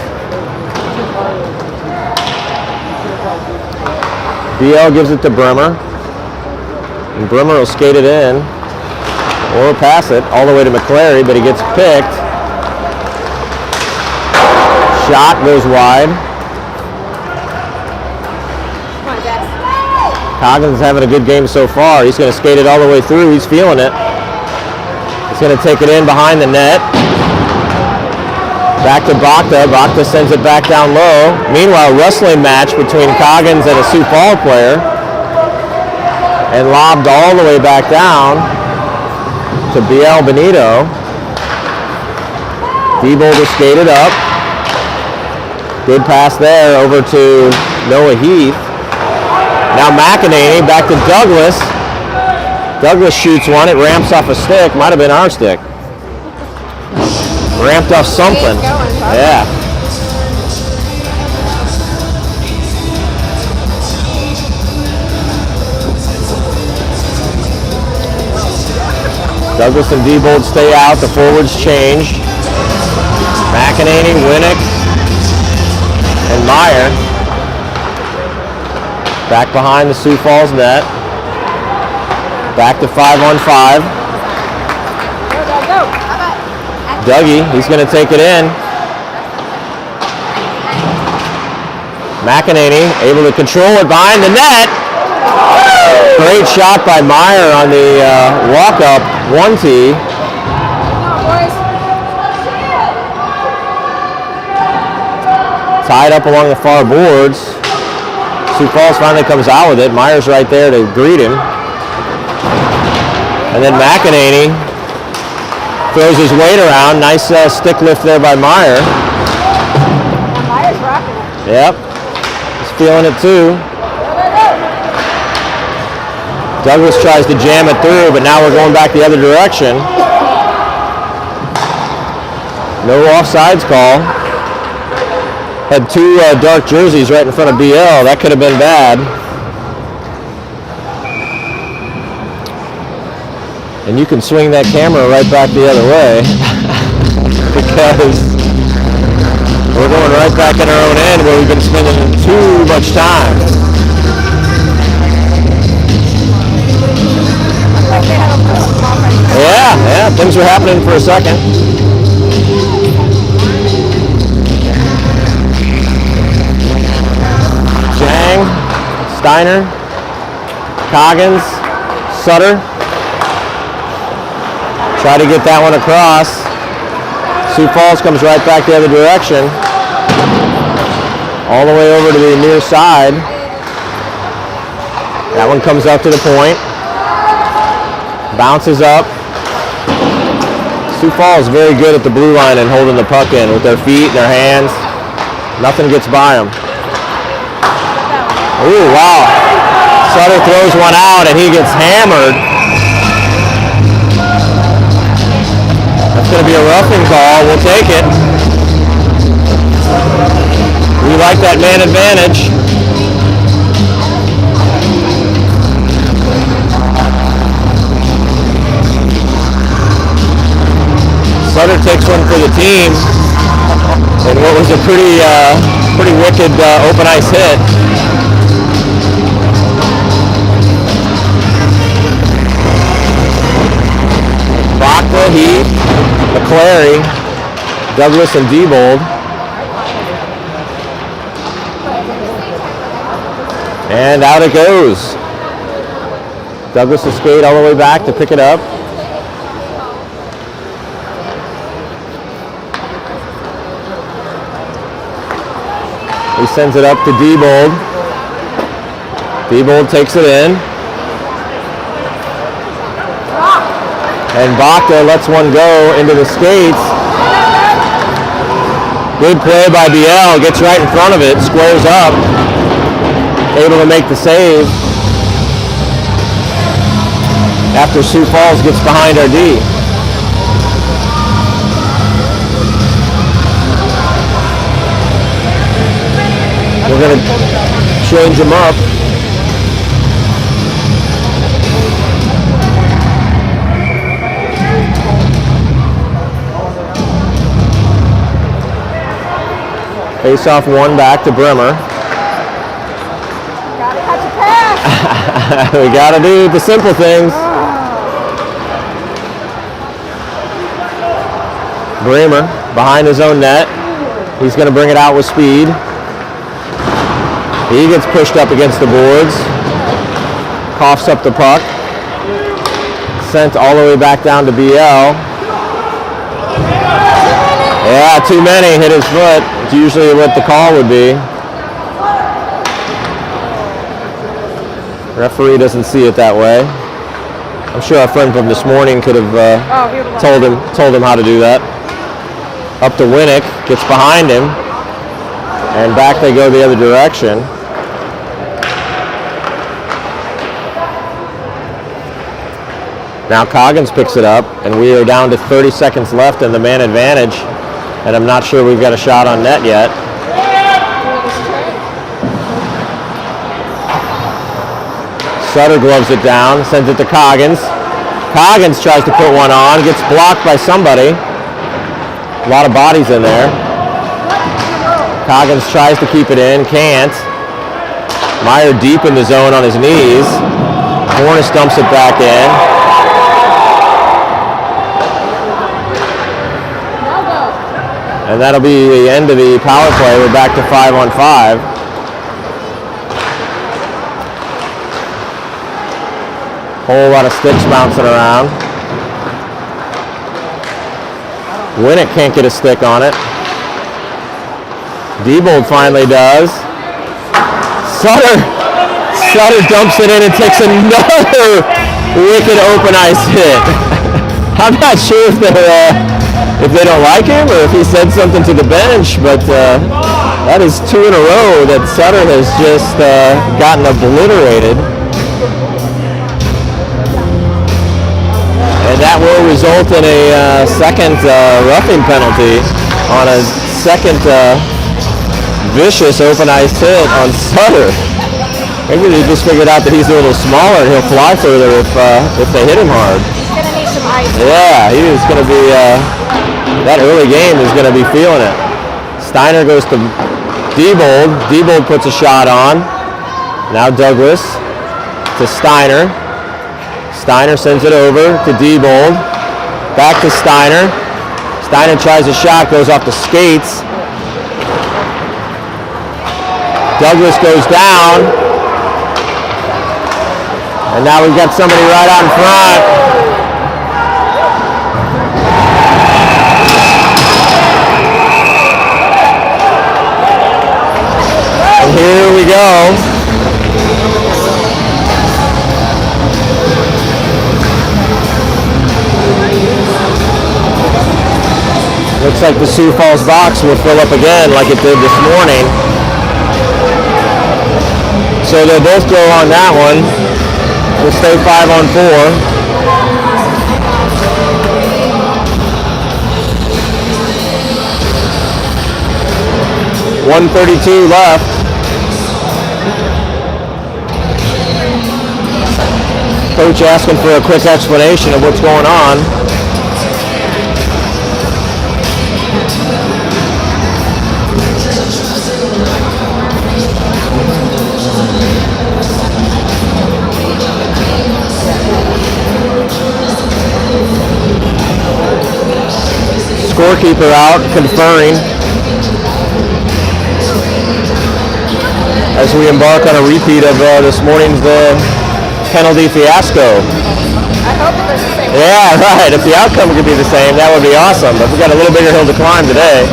BL gives it to Bremer. And Bremer will skate it in. Or pass it all the way to McClary, but he gets picked. Shot goes wide. Coggins is having a good game so far. He's going to skate it all the way through. He's feeling it. He's going to take it in behind the net. Back to Bakta. Bakta sends it back down low. Meanwhile, wrestling match between Coggins and a Sioux Falls player. And lobbed all the way back down to BL Benito. Diebold to skate it up. Good pass there over to Noah Heath. Now McEnany back to Douglas. Douglas shoots one. It ramps off a stick. Might have been our stick. Ramped off something. Yeah. Douglas and Diebold stay out. The forwards change. McEnany, Winnick, and Meyer. Back behind the Sioux Falls net. Back to 5-on-5. Dougie, he's going to take it in. McEnany able to control it behind the net. Great shot by Meyer on the walk-up 1-tee. Tied up along the far boards. Sioux Falls finally comes out with it. Meyer's right there to greet him. And then McEnany throws his weight around. Nice stick lift there by Meyer. Meyer's rocking it. Yep. He's feeling it too. Douglas tries to jam it through, but now we're going back the other direction. No offsides call. Had two dark jerseys right in front of BL. That could have been bad. And you can swing that camera right back the other way because we're going right back in our own end where we've been spending too much time. Yeah, things were happening for a second. Steiner, Coggins, Sutter. Try to get that one across. Sioux Falls comes right back the other direction. All the way over to the near side. That one comes up to the point. Bounces up. Sioux Falls very good at the blue line and holding the puck in with their feet and their hands. Nothing gets by them. Ooh, wow. Sutter throws one out and he gets hammered. That's going to be a roughing call. We'll take it. We like that man advantage. Sutter takes one for the team. And what was a pretty wicked open ice hit. Bakta, Heath, McClary, Douglas, and Diebold. And out it goes. Douglas will skate all the way back to pick it up. He sends it up to Diebold. Diebold takes it in. And Bakta lets one go into the skates. Good play by BL. Gets right in front of it. Squares up. able to make the save after Sioux Falls gets behind our D. We're going to change them up. Face off one back to Bremer. Gotta catch a pass. We got to do the simple things. Bremer behind his own net. He's going to bring it out with speed. He gets pushed up against the boards. Coughs up the puck. Sent all the way back down to BL. Yeah, too many. Hit his foot. It's usually what the call would be. Referee doesn't see it that way. I'm sure our friend from this morning could have told him how to do that. Up to Winnick, gets behind him, and back they go the other direction. Now Coggins picks it up, and we are down to 30 seconds left in the man advantage, and I'm not sure we've got a shot on net yet. Sutter gloves it down, sends it to Coggins. Coggins tries to put one on, gets blocked by somebody. A lot of bodies in there. Coggins tries to keep it in, can't. Meyer deep in the zone on his knees. Hornis dumps it back in. And that'll be the end of the power play. We're back to 5-on-5. Whole lot of sticks bouncing around. Winnick can't get a stick on it. Diebold finally does. Sutter dumps it in and takes another wicked open ice hit. I'm not sure if they don't like him or if he said something to the bench, but that is 2 in a row that Sutter has just gotten obliterated. And that will result in a second roughing penalty on a second vicious open ice hit on Sutter. Maybe they just figured out that he's a little smaller and he'll fly further if they hit him hard. He's gonna need some ice. Yeah, he is going to be, that early game is going to be feeling it. Steiner goes to Diebold. Diebold puts a shot on. Now Douglas to Steiner. Steiner sends it over to Diebold. Back to Steiner. Steiner tries a shot, goes off the skates. Douglas goes down. And now we've got somebody right out in front. And here we go. Looks like the Sioux Falls box will fill up again like it did this morning. So they'll both go on that one. We'll stay 5-on-4. .132 left. Coach asking for a quick explanation of what's going on. Scorekeeper out, conferring as we embark on a repeat of this morning's penalty fiasco. I hope it does the same. Yeah, right. If the outcome could be the same, that would be awesome. But we've got a little bigger hill to climb today.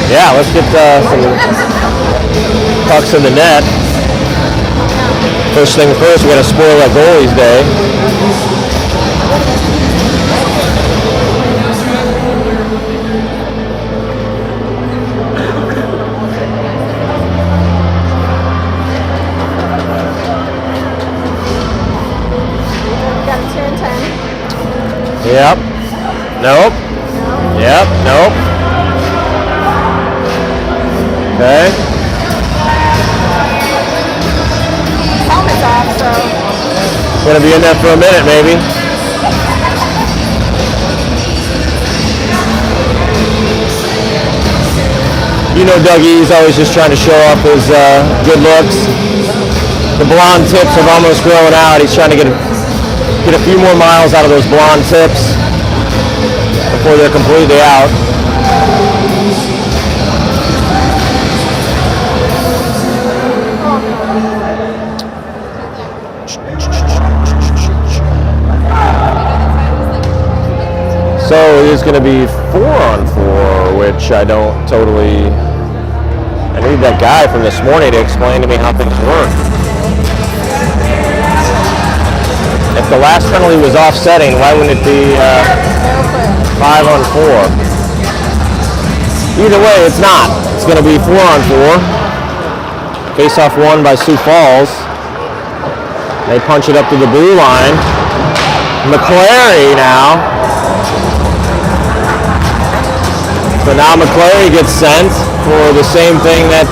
Yeah, let's get some pucks in the net. First thing first, we got to spoil that goalie's day. Nope. Yep, nope. Okay. Helmet's off, so. Gonna be in there for a minute, maybe. You know Dougie's always just trying to show off his good looks. The blonde tips have almost grown out. He's trying to get a few more miles out of those blonde tips before they're completely out. So it is going to be 4-on-4, which I don't totally... I need that guy from this morning to explain to me how things work. If the last penalty was offsetting, why wouldn't it be 5-on-4? Either way, it's not. It's going to be 4-on-4. Face-off won by Sioux Falls. They punch it up to the blue line. McClary now. So now McClary gets sent for the same thing that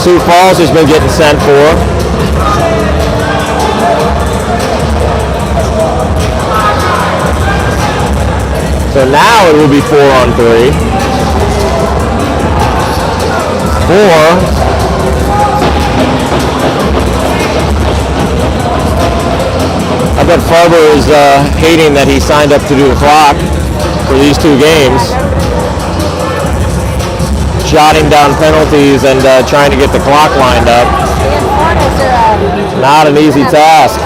Sioux Falls has been getting sent for. So now it will be 4-on-3. 4. I bet Farber is hating that he signed up to do the clock for these two games. Jotting down penalties and trying to get the clock lined up. Not an easy task.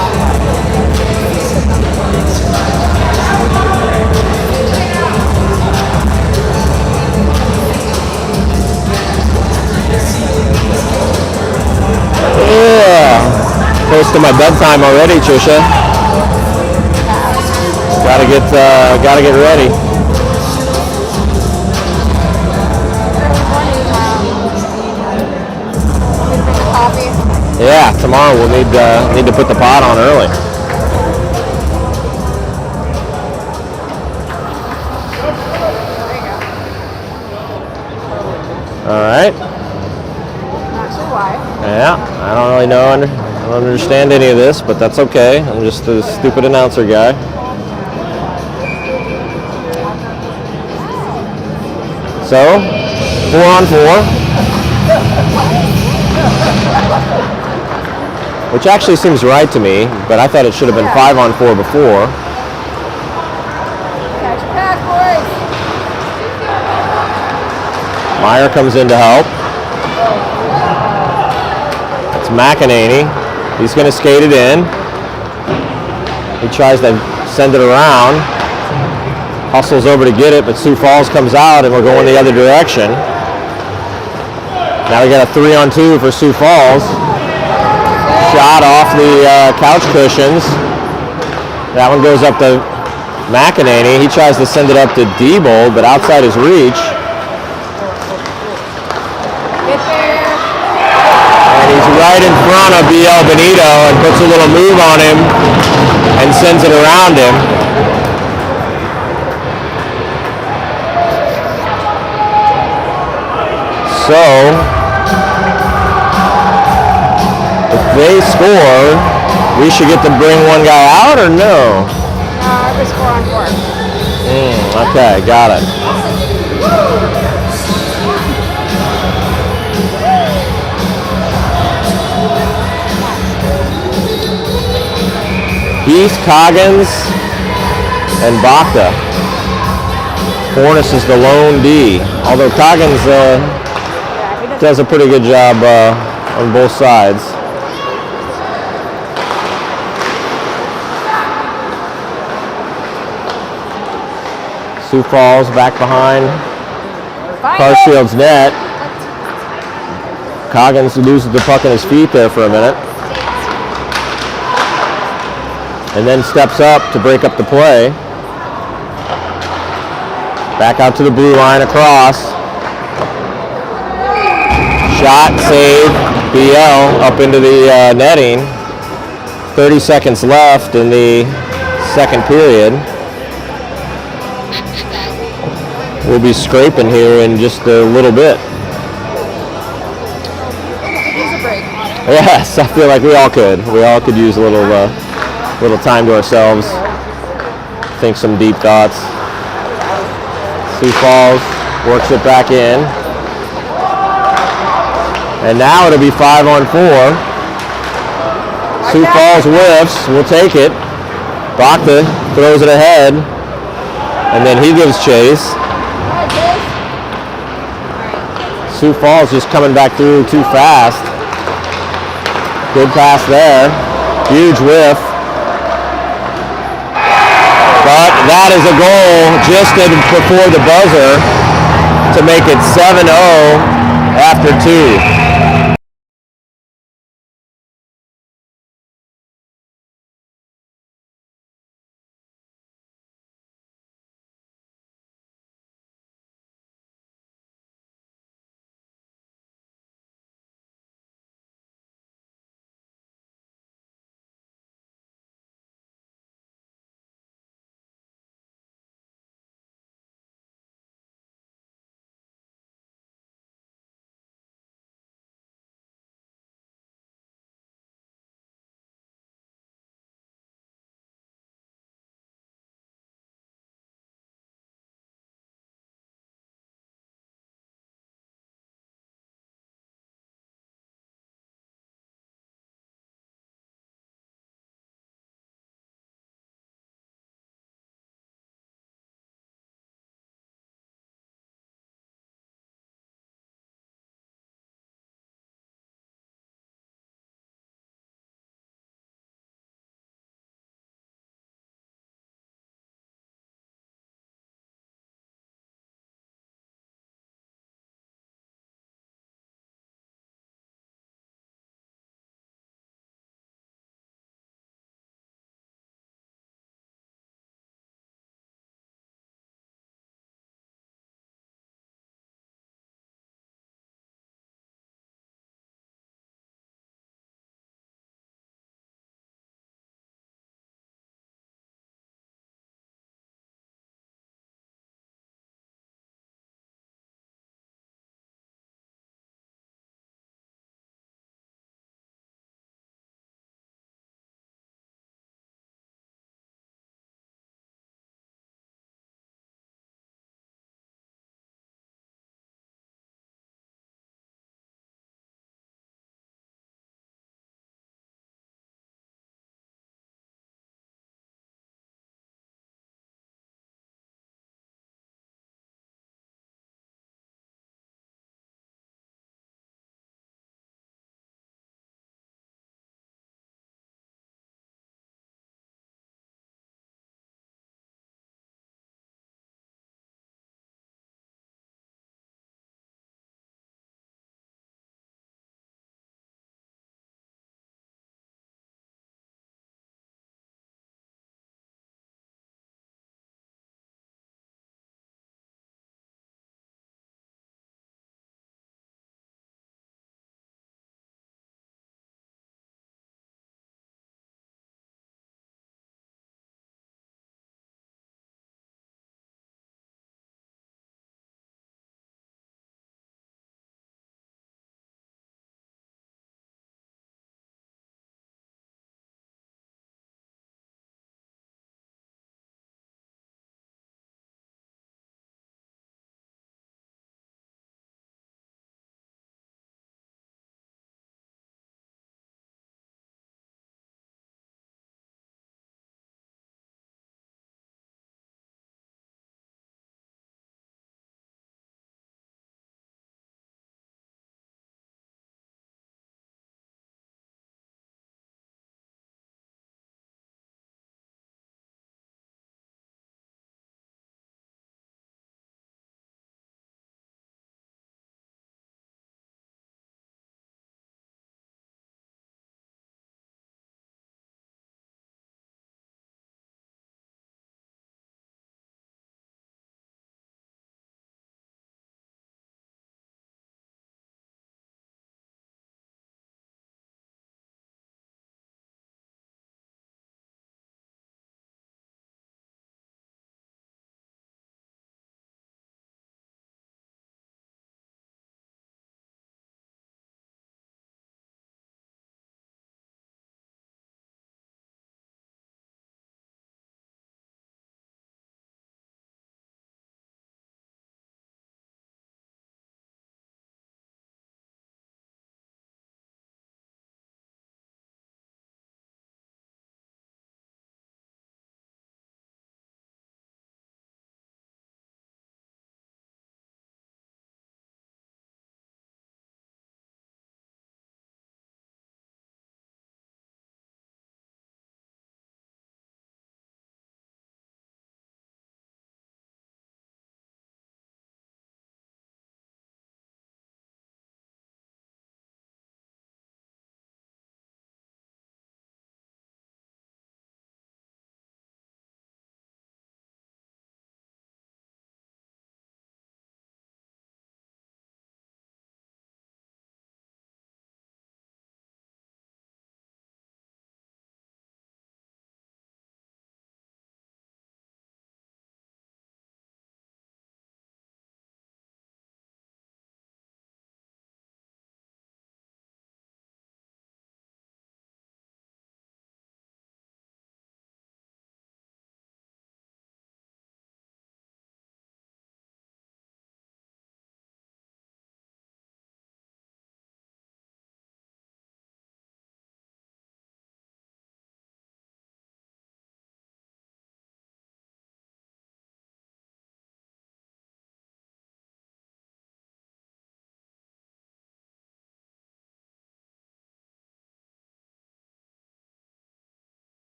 Yeah. Close to my bedtime already, Trisha. Gotta get ready. Yeah, tomorrow we'll need to put the pot on early. All right. Not sure why. Yeah, I don't really know. I don't understand any of this, but that's okay. I'm just a stupid announcer guy. So, 4-on-4. Which actually seems right to me, but I thought it should have been 5-on-4 before. Catch your pack, boys. Meyer comes in to help. It's McEnany. He's going to skate it in. He tries to send it around. Hustles over to get it, but Sioux Falls comes out and we're going the other direction. Now we got a 3-on-2 for Sioux Falls. Shot off the couch cushions. That one goes up to McEnany. He tries to send it up to Diebold, but outside his reach. Get there. And he's right in front of BL Benito and puts a little move on him and sends it around him. So, if they score, we should get to bring one guy out or no? It was 4-on-4. Okay, got it. Heath, Coggins, and Bacta. Fornes is the lone D, although Coggins does a pretty good job on both sides. Sioux Falls back behind Carshield's net. Coggins loses the puck in his feet there for a minute. And then steps up to break up the play. Back out to the blue line across. Shot, save, BL up into the netting. 30 seconds left in the second period. we'll be scraping here in just a little bit. Use a break. Yes, I feel like we all could. We all could use a little time to ourselves. Think some deep thoughts. Sioux Falls works it back in. And now it'll be 5-on-4. Sioux Falls whiffs. We'll take it. Bacta throws it ahead. And then he gives chase. Sioux Falls just coming back through too fast. Good pass there. Huge whiff. But that is a goal just before the buzzer to make it 7-0 after 2.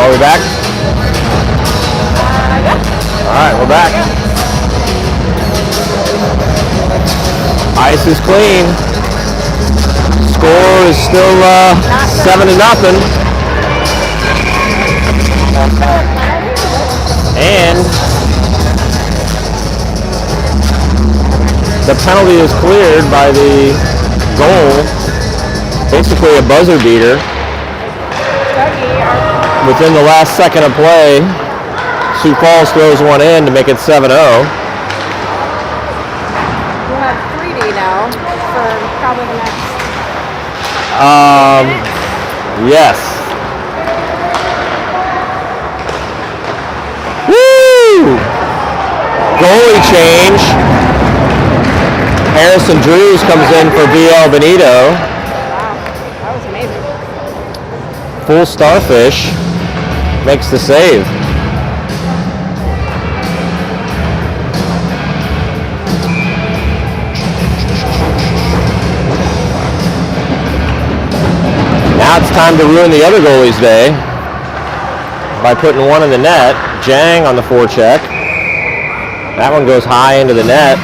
Are we back? All right, we're back. Ice is clean. Score is still 7-0. And the penalty is cleared by the goal. Basically a buzzer beater. Within the last second of play, Sioux Falls throws one in to make it 7-0. We'll have 3D now for probably the next. Yes. Woo! Goalie change. Harrison Drews comes in for BL Benito. Wow, that was amazing. Full Starfish makes the save. Now it's time to ruin the other goalie's day by putting one in the net. Jang on the forecheck. That one goes high into the net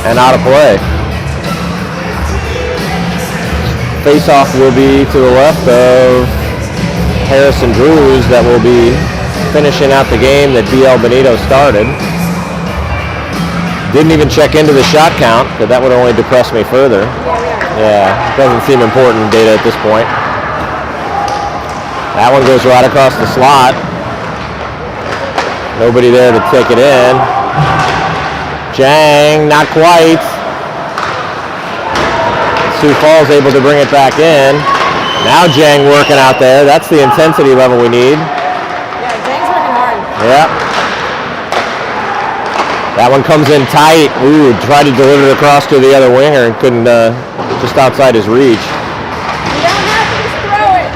and out of play. Face-off will be to the left of Harrison Drews that will be finishing out the game that BL Benito started. Didn't even check into the shot count, because that would only depress me further. Yeah, doesn't seem important data at this point. That one goes right across the slot. Nobody there to take it in. Jang, not quite. Sioux Falls able to bring it back in. Now Jang working out there. That's the intensity level we need. Yeah, Jang's working hard. Yeah. That one comes in tight. Ooh, tried to deliver it across to the other winger and couldn't, just outside his reach. You don't have to just throw it.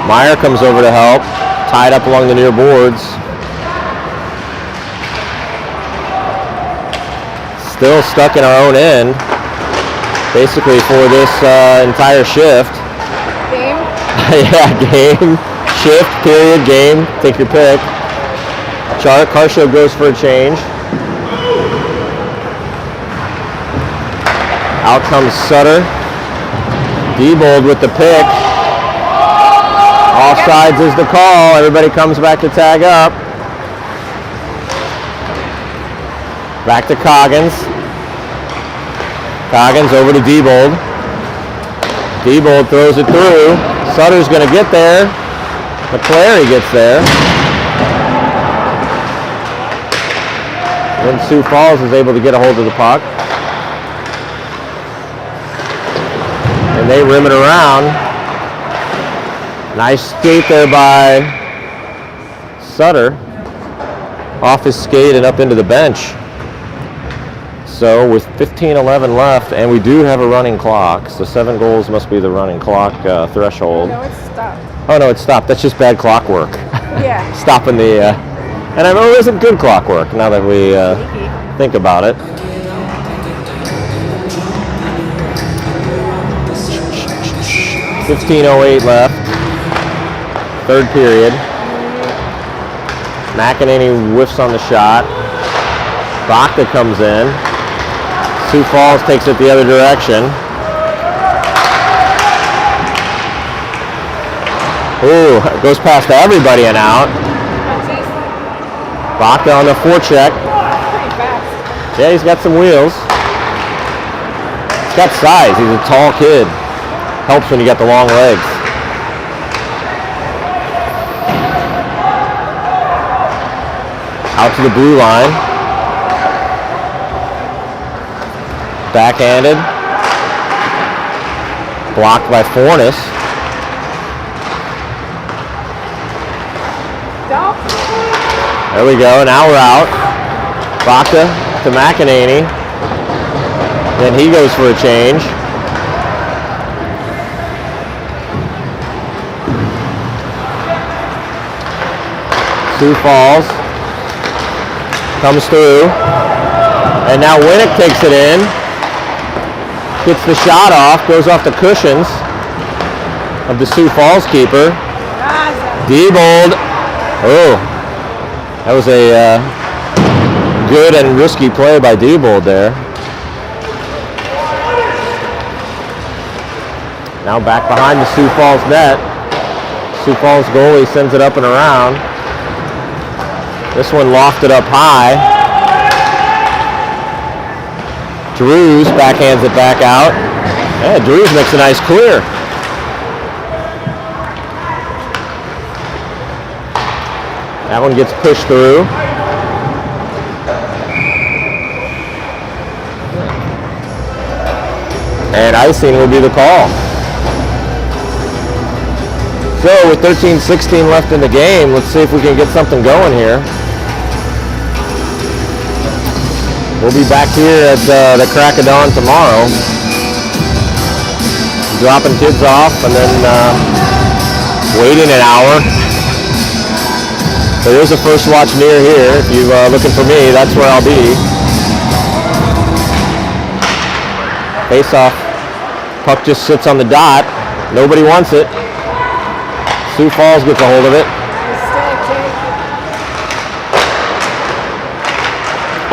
Meyer comes over to help. Tied up along the near boards. Still stuck in our own end. Basically for this entire shift. Game? Yeah, game, shift, period, game. Take your pick. Carshield goes for a change. Out comes Sutter. Diebold with the pick. Offsides is the call. Everybody comes back to tag up. Back to Coggins. Coggins over to Diebold. Diebold throws it through. Sutter's going to get there. McClary gets there. Then Sioux Falls is able to get a hold of the puck. And they rim it around. Nice skate there by Sutter. Off his skate and up into the bench. So with 15:11 left, and we do have a running clock, so 7 goals must be the running clock threshold. No, it's stopped. Oh no, it stopped. That's just bad clockwork. Yeah. Stopping the, and I know it isn't good clockwork now that we think about it. .15:08 left. Third period. McEnany whiffs on the shot. Bacta comes in. Sioux Falls takes it the other direction. Ooh, goes past everybody and out. Bacta on the forecheck. Pretty fast. Yeah, he's got some wheels. He's got size. He's a tall kid. Helps when you got the long legs. Out to the blue line. Backhanded. Blocked by Fornes. There we go. Now we're out. Bacta to McEnany. Then he goes for a change. Sioux Falls comes through, and now Winnick takes it in, gets the shot off, goes off the cushions of the Sioux Falls keeper. Diebold. Oh, that was a good and risky play by Diebold there. Now back behind the Sioux Falls net. Sioux Falls goalie sends it up and around. This one lofted up high. Drews backhands it back out. Yeah, Drews makes a nice clear. That one gets pushed through. And icing will be the call. So with 13-16 left in the game, let's see if we can get something going here. We'll be back here at the crack of dawn tomorrow, dropping kids off and then waiting an hour. There is a first watch near here. If you're looking for me, that's where I'll be. Face off. Puck just sits on the dot. Nobody wants it. Sioux Falls gets a hold of it.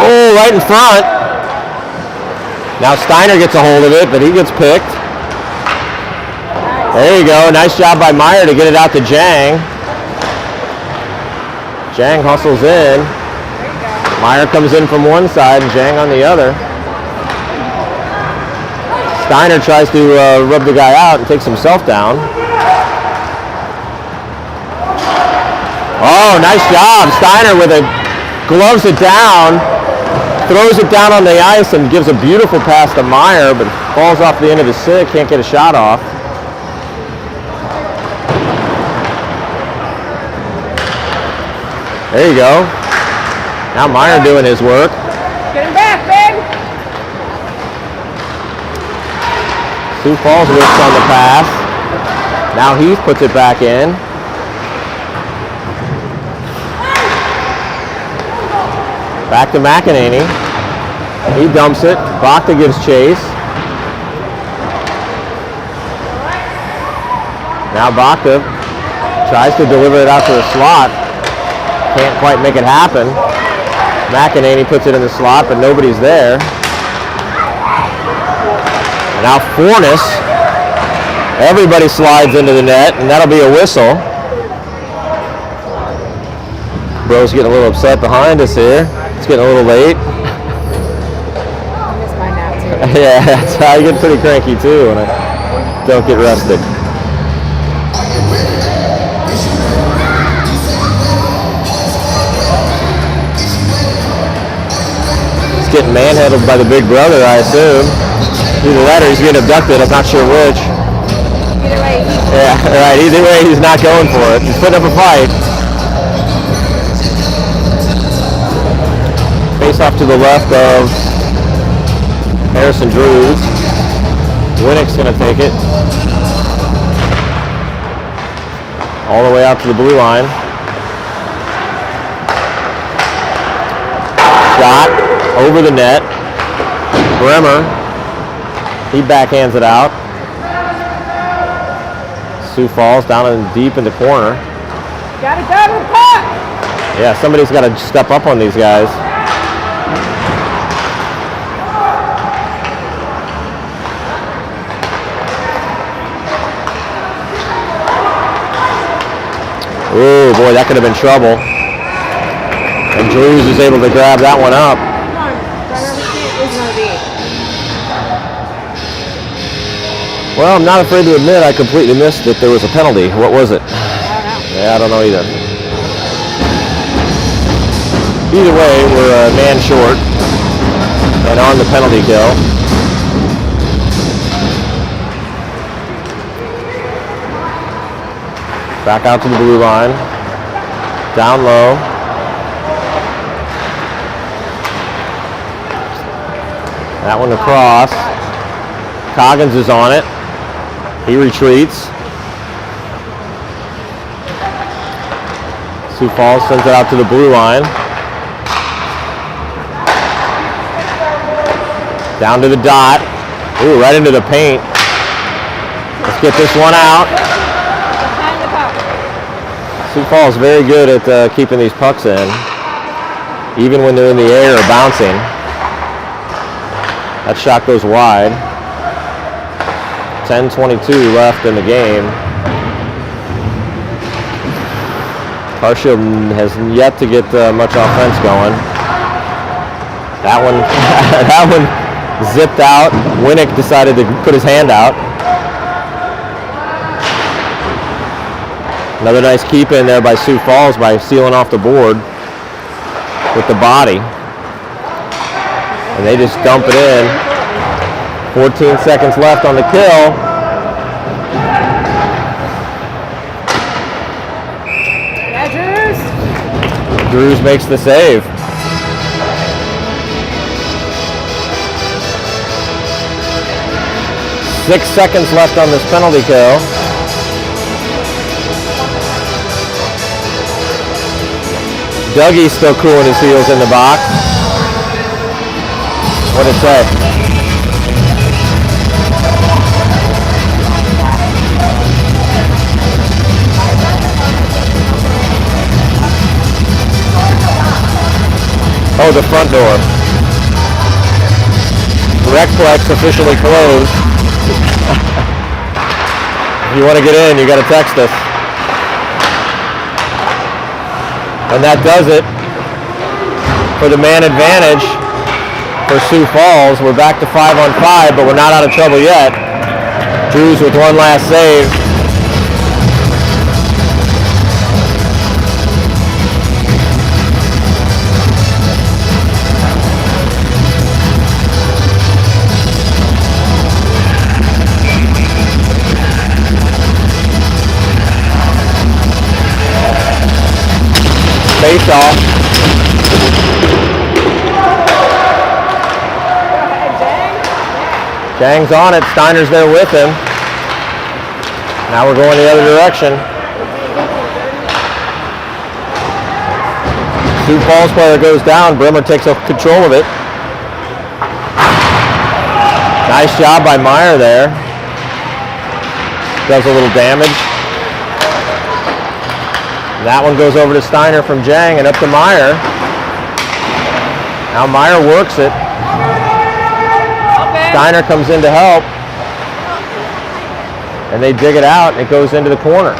Oh, right in front. Now Steiner gets a hold of it, but he gets picked. There you go. Nice job by Meyer to get it out to Jang. Jang hustles in. Meyer comes in from one side and Jang on the other. Steiner tries to rub the guy out and takes himself down. Oh, nice job. Steiner with it, gloves it down, throws it down on the ice and gives a beautiful pass to Meyer, but falls off the end of his stick, can't get a shot off. There you go. Now Meyer doing his work. Get him back, babe. Sioux Falls whips on the pass. Now Heath puts it back in. Back to McEnany. He dumps it. Bacta gives chase. Now Bacta tries to deliver it out to the slot. Can't quite make it happen. McEnany puts it in the slot, but nobody's there. And now Fornes. Everybody slides into the net, and that'll be a whistle. Bro's getting a little upset behind us here. It's getting a little late. I miss my nap too. Yeah, I get pretty cranky too when I don't get rested. He's getting manhandled by the big brother, I assume. Either that or he's getting abducted, I'm not sure which. Either way, Yeah, right, either way he's not going for it. He's putting up a fight. Face off to the left of Harrison Drews. Winnick's going to take it. All the way out to the blue line. Shot over the net. Bremer. He backhands it out. Sioux Falls down in deep in the corner. gotta go to the puck. Yeah, somebody's got to step up on these guys. Oh boy, that could have been trouble. And Drews is able to grab that one up. Come on, right where we is gonna be. Well, I'm not afraid to admit I completely missed that there was a penalty. What was it? I don't know. Yeah, I don't know either. Either way, we're a man short and on the penalty kill. Back out to the blue line. Down low. That one across. Coggins is on it. He retreats. Sioux Falls sends it out to the blue line. Down to the dot. Ooh, right into the paint. Let's get this one out. Behind the puck. Sioux Falls very good at keeping these pucks in, even when they're in the air or bouncing. That shot goes wide. 10:22 left in the game. Carshield has yet to get much offense going. That one, that one zipped out. Winnick decided to put his hand out. Another nice keep in there by Sioux Falls by sealing off the board with the body. And they just dump it in. 14 seconds left on the kill. Yeah, Drews makes the save. Six seconds left on this penalty kill. Dougie's still cooling his heels in the box. What'd it say? Oh, the front door. Recplex officially closed. If you want to get in, you got to text us. And that does it for the man advantage for Sioux Falls. We're back to 5-on-5, but we're not out of trouble yet. Drews with one last save. Face off. Jang's on it. Steiner's there with him. Now we're going the other direction. Sioux Falls player goes down. Brimmer takes control of it. Nice job by Meyer there. Does a little damage. That one goes over to Steiner from Jang and up to Meyer. Now Meyer works it. Steiner comes in to help. And they dig it out and it goes into the corner.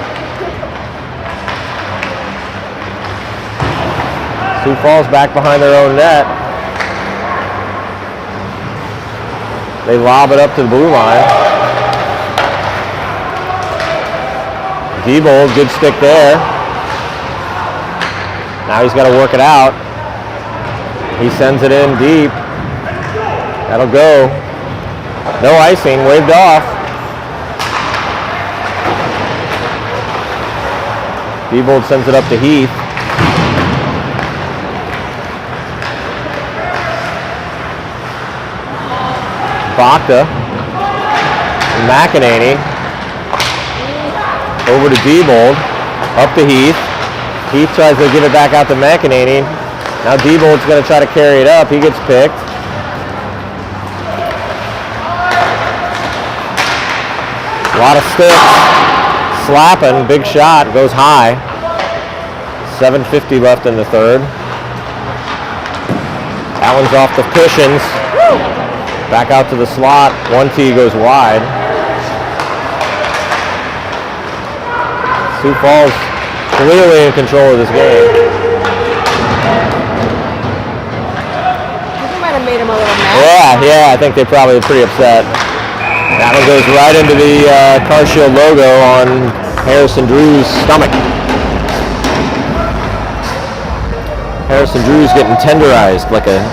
Sioux Falls back behind their own net. They lob it up to the blue line. Diebold, good stick there. Now he's got to work it out. He sends it in deep. That'll go. No icing, waved off. Diebold sends it up to Heath. Bakta. McEnany. Over to Diebold. Up to Heath. Heath tries to give it back out to McEnany. Now Diebold's going to try to carry it up. He gets picked. A lot of sticks. Slapping. Big shot. Goes high. 7:50 left in the third. That one's off the cushions. Back out to the slot. 1T goes wide. Sioux Falls clearly in control of this game. You might have made him a little mad. Yeah, I think they probably are pretty upset. That one goes right into the Carshield logo on Harrison Drew's stomach. Harrison Drew's getting tenderized like a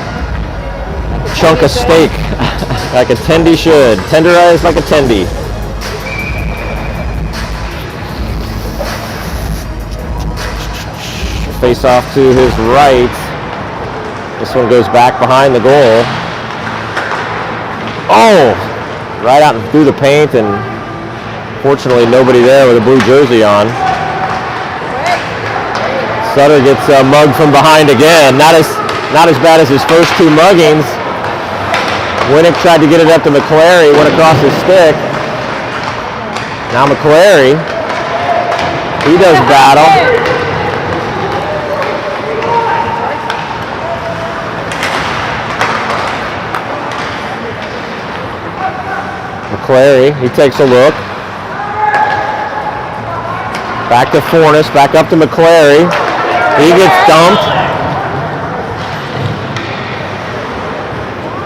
chunk of steak, like a tendy should. Tenderized like a tendy. Face off to his right. This one goes back behind the goal. Oh! Right out through the paint, and fortunately nobody there with a blue jersey on. Sutter gets mugged from behind again. Not as bad as his first two muggings. Winnick tried to get it up to McClary, went across his stick. Now McClary He does battle. McClary, he takes a look. Back to Fornes, back up to McClary. He gets dumped.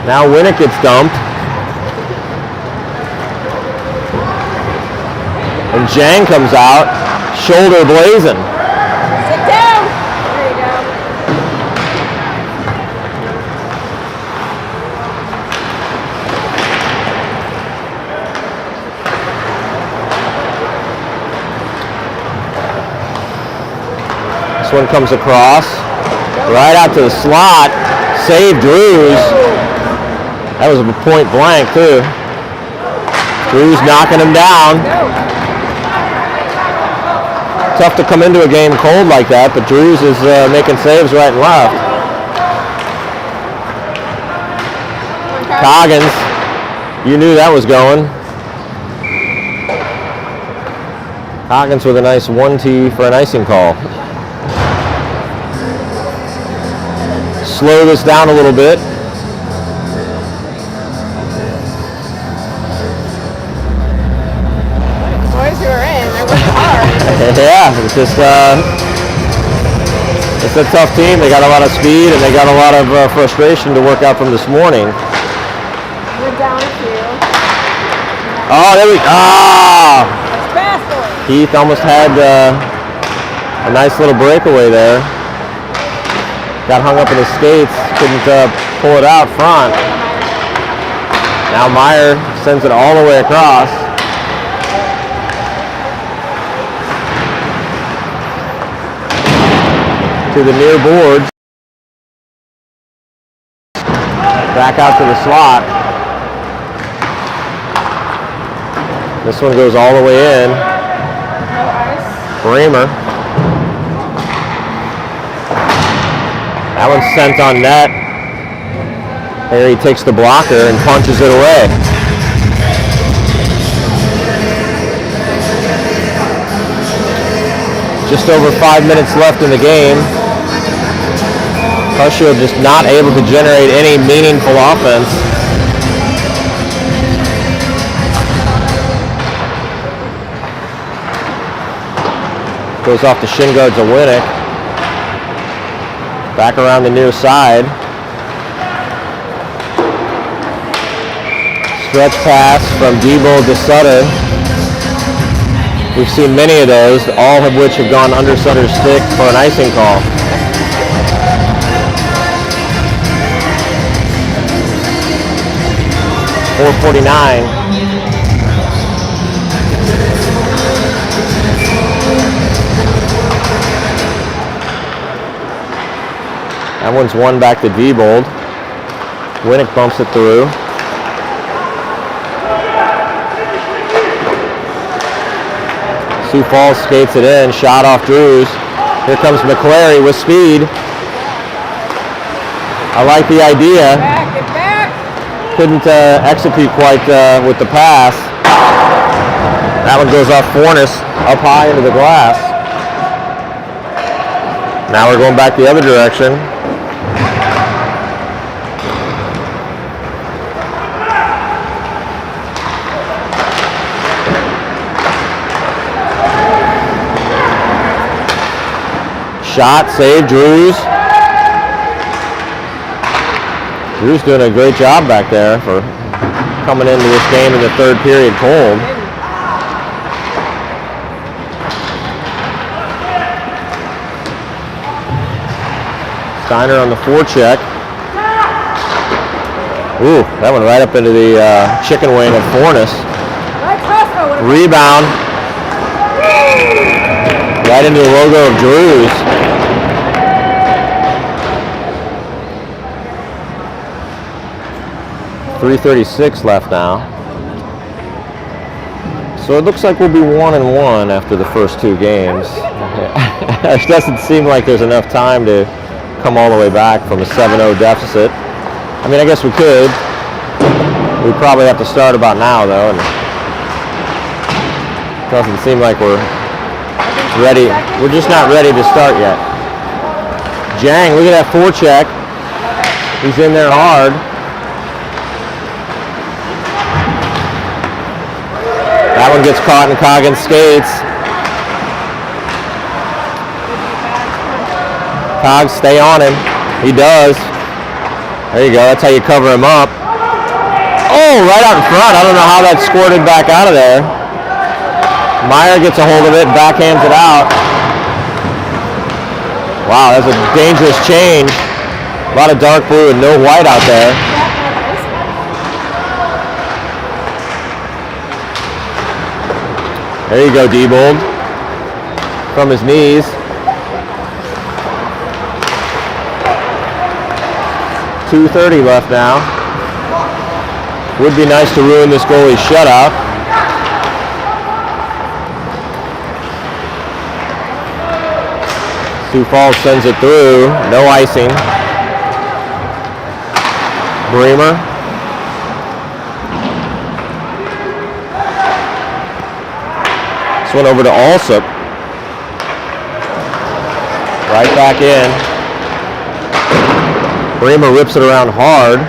Now Winnick gets dumped. And Jang comes out, shoulder blazing. Sit down. There you go. This one comes across, right out to the slot. Save Drews. That was a point blank too. Drews knocking him down. Tough to come into a game cold like that, but Drews is making saves right and left. Coggins, you knew that was going. Coggins with a nice 1-tee for an icing call. Slow this down a little bit. Boys who are in, they're working hard. Yeah, it's just it's a tough team. They got a lot of speed and they got a lot of frustration to work out from this morning. We're down a few. Oh, there we go. Ah! That's fast boy. Heath almost had a nice little breakaway there. Got hung up in his skates, couldn't pull it out front. Now Meyer sends it all the way across. To the near boards. Back out to the slot. This one goes all the way in. Bremer. That one's sent on net. Harry takes the blocker and punches it away. Just over 5 minutes left in the game. Carshield just not able to generate any meaningful offense. Goes off the shin guards of Winnick. Back around the near side. Stretch pass from Debo to Sutter. We've seen many of those, all of which have gone under Sutter's stick for an icing call. .449. That one's one back to Diebold. Winnick bumps it through. Sioux Falls skates it in, shot off Drews. Here comes McClary with speed. I like the idea. Get back. Couldn't execute quite with the pass. That one goes off Fornes, up high into the glass. Now we're going back the other direction. Shot, save, Drews. Drews doing a great job back there for coming into this game in the third period cold. Steiner on the forecheck. Ooh, that went right up into the chicken wing of Fornes. Rebound. Right into the logo of Drews. .336 left now. So it looks like we'll be 1-1 after the first two games. It doesn't seem like there's enough time to come all the way back from a 7-0 deficit. I mean, I guess we could. We probably have to start about now, though. And it doesn't seem like we're ready. We're just not ready to start yet. Jang, look at that forecheck. He's in there hard. That one gets caught in Coggins' skates. Cogs, stay on him. He does. There you go. That's how you cover him up. Oh, right out in front. I don't know how that squirted back out of there. Meyer gets a hold of it, backhands it out. Wow, that's a dangerous change. A lot of dark blue and no white out there. There you go, Diebold. From his knees. .230 left now. Would be nice to ruin this goalie's shutout. Sioux Falls sends it through. No icing. Bremer. This one over to Alsop. Right back in. Bremer rips it around hard.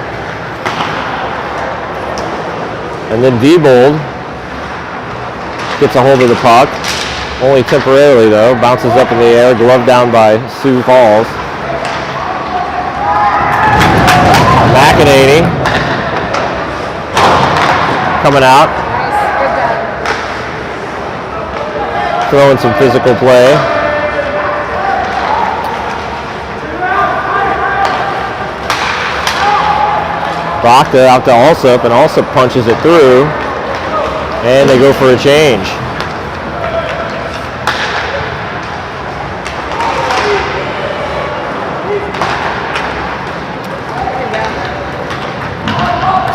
And then Diebold gets a hold of the puck. Only temporarily though. Bounces up in the air. Glove down by Sioux Falls. McEnany coming out. Throwing some physical play. Bacca out to Alsop, and Alsop punches it through, and they go for a change.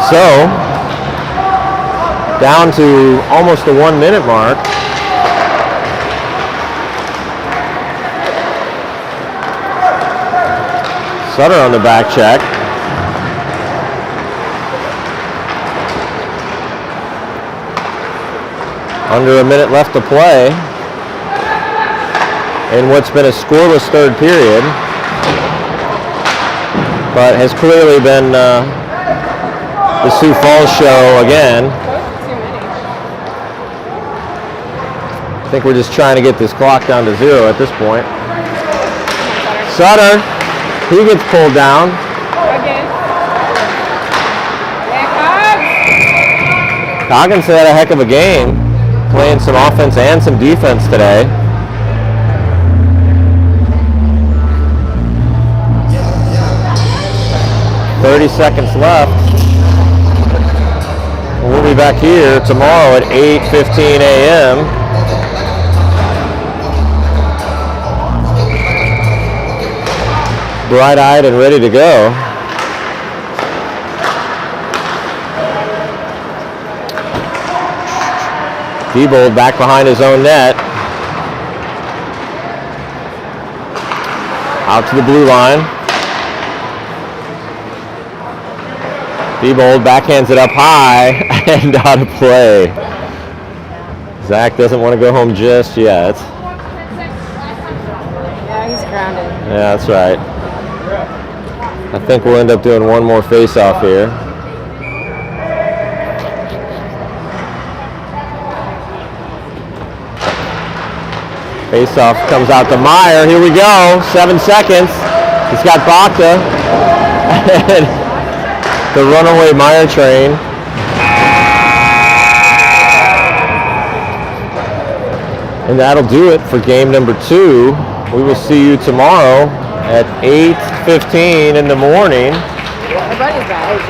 So, down to almost the 1 minute mark. Sutter on the back check. Under a minute left to play in what's been a scoreless third period, but has clearly been the Sioux Falls show again. I think we're just trying to get this clock down to 0 at this point. Sutter, he gets pulled down. Coggins had a heck of a game, playing some offense and some defense today. .30 seconds left. We'll be back here tomorrow at 8:15 a.m. Bright-eyed and ready to go. Diebold back behind his own net. Out to the blue line. Diebold backhands it up high and out of play. Zach doesn't want to go home just yet. Yeah, he's grounded. Yeah, that's right. I think we'll end up doing one more face-off here. Face-off comes out to Meyer. Here we go. 7 seconds. He's got Bacca. And the runaway Meyer train. And that'll do it for game number 2. We will see you tomorrow at 8:15 in the morning. Everybody's got it.